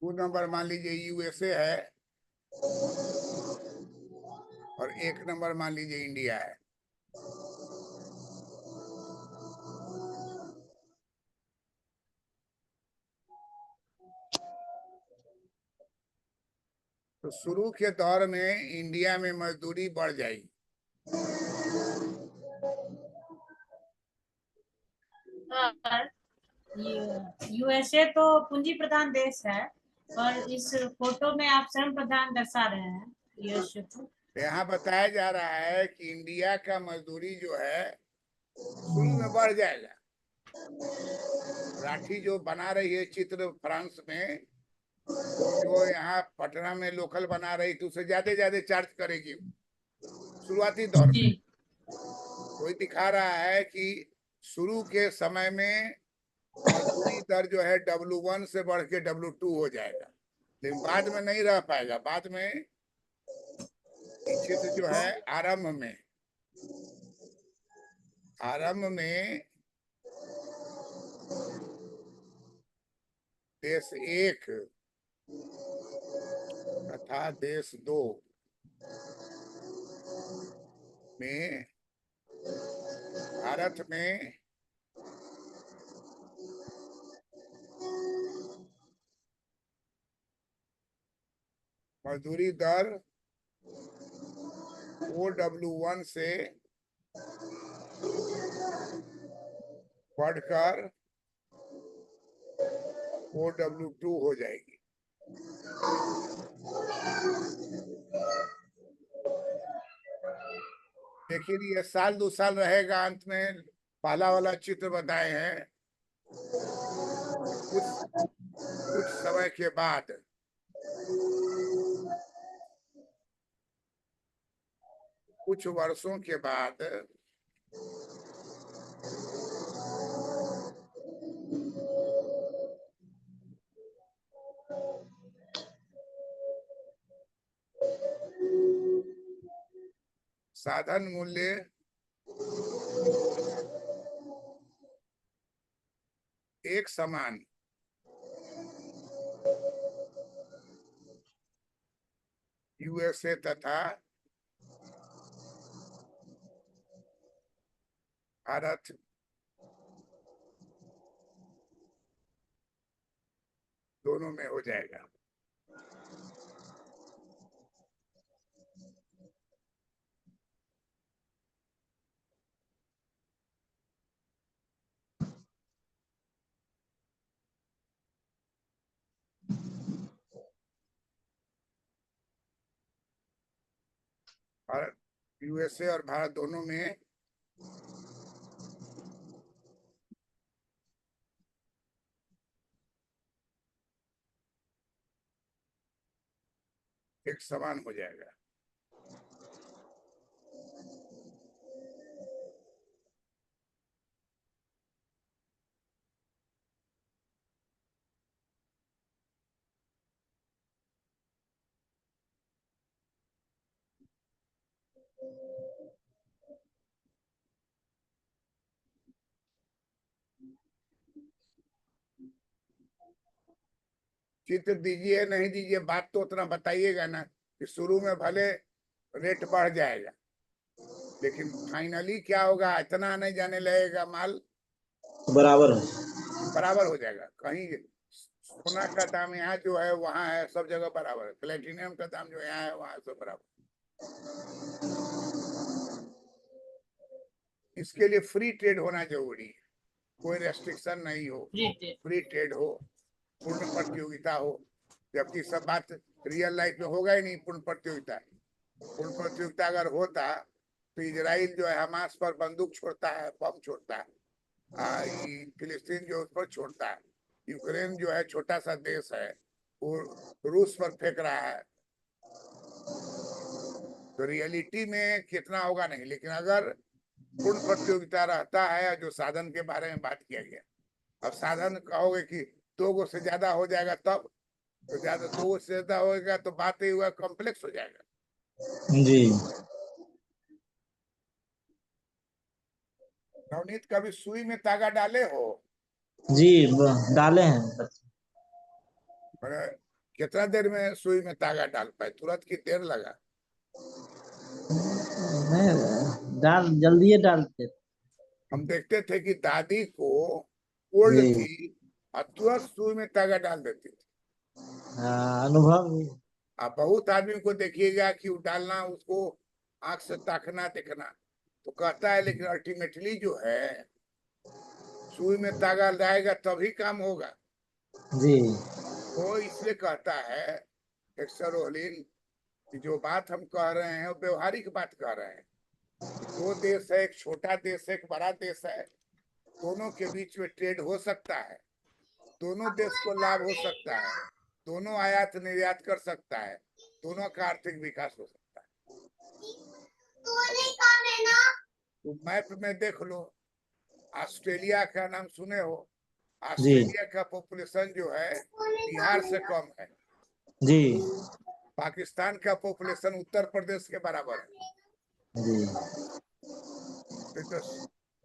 टू नंबर मान लीजिए यूएसए है और 1 नंबर मान लीजिए इंडिया है। तो शुरू के दौर में इंडिया में मजदूरी बढ़ जाएगी। यूएसए तो पूंजी प्रधान देश है, पर इस फोटो में आप श्रम प्रधान दर्शा रहे हैं यूएसए को। यहाँ बताया जा रहा है कि इंडिया का मजदूरी जो है शुरू में बढ़ जाएगा। राठी जो बना रही है चित्र फ्रांस में, वो जो यहाँ पटना में लोकल बना रही थी उससे ज्यादा चार्ज करेगी शुरुआती दौर में। कोई दिखा रहा है कि शुरू के समय में मजदूरी दर जो है W1 से बढ़ के W2 हो जाएगा, लेकिन बाद में नहीं रह पाएगा। बाद में ये चित्र जो है आरंभ में देश 1 तथा देश 2 में भारत में मजदूरी दर OW1 से बढ़कर OW2 हो जाएगी। देखिए ये साल 2 साल रहेगा। अंत में पहला वाला चित्र बताए हैं, कुछ समय के बाद कुछ वर्षों के बाद साधन मूल्य एक समान यूएसए तथा भारत दोनों में हो जाएगा। भारत यूएसए और भारत दोनों में एक समान हो जाएगा। चित्र दीजिए नहीं दीजिए, बात तो उतना बताइएगा ना कि शुरू में भले रेट बढ़ जाएगा, लेकिन फाइनली क्या होगा, इतना आने जाने लगेगा माल बराबर है। बराबर हो जाएगा। कहीं सोना का दाम यहाँ जो है वहाँ है, सब जगह बराबर है। प्लेटिनियम का दाम जो यहाँ है वहाँ सब बराबर। इसके लिए फ्री ट्रेड होना जरूरी है, कोई रेस्ट्रिक्शन नहीं हो, फ्री ट्रेड हो, पूर्ण प्रतियोगिता हो। जबकि सब बात रियल लाइफ में होगा ही नहीं पूर्ण प्रतियोगिता। पूर्ण प्रतियोगिता अगर होता तो इजराइल जो है हमास पर बंदूक छोड़ता है, बम छोड़ता है, फिलिस्तीन जो उस पर छोड़ता है, यूक्रेन जो है छोटा सा देश है वो रूस पर फेंक रहा है। तो रियलिटी में कितना होगा नहीं, लेकिन अगर पूर्ण प्रतियोगिता रहता है, जो साधन के बारे में बात किया गया, अब साधन कहोगे कि 2 गो से ज्यादा हो जाएगा तब, तो ज्यादा 2 गो से ज्यादा होगा तो बात ही हुआ कॉम्प्लेक्स हो जाएगा। जी नवनीत, कभी सुई में तागा डाले हो? जी डाले हैं। कितना देर में सुई में तागा डाल पाए, तुरंत की देर लगा? नहीं जल्दी डालते। हम देखते थे कि दादी को ओल्ड जी थी और तुरंत सुई में तागा डाल देती थी। हाँ, अनुभव। आप बहुत आदमी को देखिएगा कि वो डालना, उसको आंख से ताकना देखना तो कहता है, लेकिन अल्टीमेटली जो है सुई में तागा लगाएगा तभी काम होगा। जी वो इसलिए कहता है एक्सरोलिन कि जो बात हम कह रहे हैं वो व्यवहारिक बात कह रहे हैं। 2 देश है, एक छोटा देश है, एक बड़ा देश है, दोनों के बीच में ट्रेड हो सकता है, दोनों देश को लाभ हो सकता है, दोनों आयात निर्यात कर सकता है, दोनों का आर्थिक विकास हो सकता है। तो मैप में देख लो, ऑस्ट्रेलिया का नाम सुने हो? ऑस्ट्रेलिया का पॉपुलेशन जो है बिहार से कम है। जी पाकिस्तान का पॉपुलेशन उत्तर प्रदेश के बराबर है। जी तो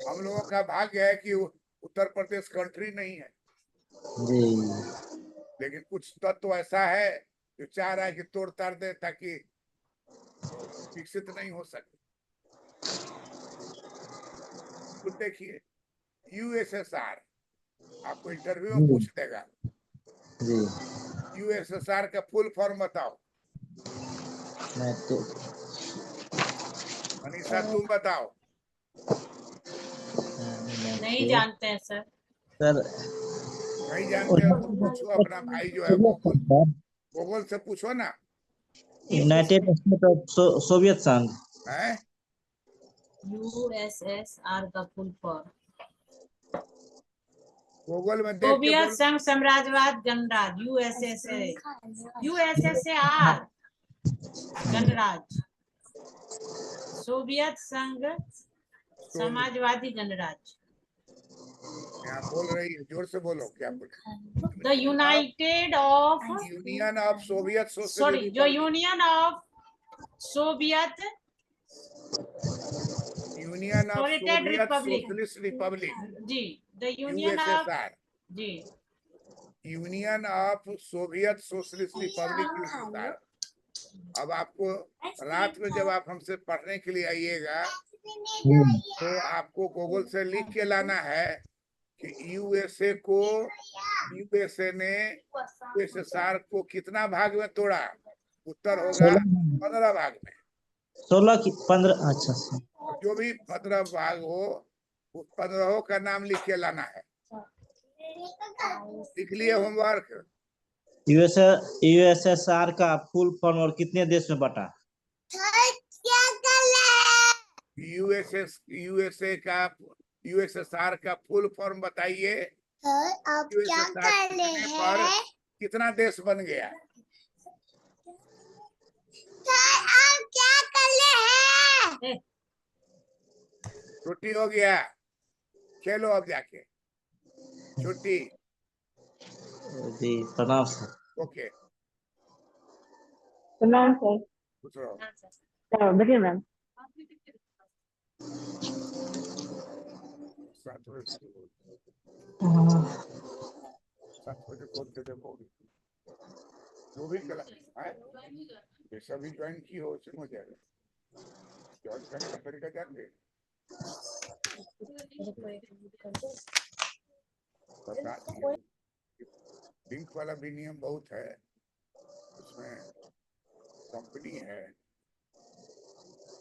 हम लोगों का भाग्य है कि उत्तर प्रदेश कंट्री नहीं है, जी लेकिन कुछ तत्व ऐसा है जो चाह रहा है कि तोड़ ताड़ दे ताकि विकसित नहीं हो सके। तो देखिए, यूएसएसआर आपको इंटरव्यू में पूछ देगा, जी यूएसएसआर का फुल फॉर्म बताओ। मैं तो मनीषा तुम बताओ। नहीं जानते हैं सर। सर नहीं जानते हो तो पूछो अपना भाई जो है गूगल से पूछो ना। यूनाइटेड स्टेट ऑफ सोवियत संघ है यूएसएसआर का फुल फॉर्म गूगल में देख के सोवियत बोल। संघ साम्राज्यवाद गणराज्य, यूएसएसआर गणराज्य, सोवियत संघ समाजवादी गणराज्य। क्या बोल रही है, जोर से बोलो, क्या बोल? The United of Union of Soviet sorry जो Union of Soviet Union of Soviet Soviet Republic Socialist Republic जी, द यूनियन ऑफ यूएसएसआर, जी, Union of Soviet Socialist Republic USSR. अब आपको रात में जब आप हमसे पढ़ने के लिए आइएगा तो आपको गूगल से लिख के लाना है कि यूएसए को, यूएसए ने यूएसएसआर को कितना भाग में तोड़ा। उत्तर होगा 15 भाग में। 16 की 15। अच्छा जो भी 15 भाग हो उस 15 का नाम लिख के लाना है। लिख लिए होमवर्क? यूएसएसआर का फुल फॉर्म और कितने देश में बटा? यूएसए का, यूएसएसआर का फुल फॉर्म बताइए। आप क्या कर रहे हैं? कितना देश बन गया? सर आप क्या कर रहे हैं? छुट्टी हो गया, खेलो अब जाके, छुट्टी। जी प्रणाम सर। ओके प्रणाम सर। खुश रहो। बैठिए मैम। 7 बजे 7 बजे कौन से जब होगी? जो भी क्लास ये सभी ज्वाइन की हो उसमें हो जाएगा। ज्वाइन करने का तरीका जान गए। लिंक वाला भी नियम बहुत है, उसमें कंपनी है,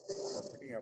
कंपनी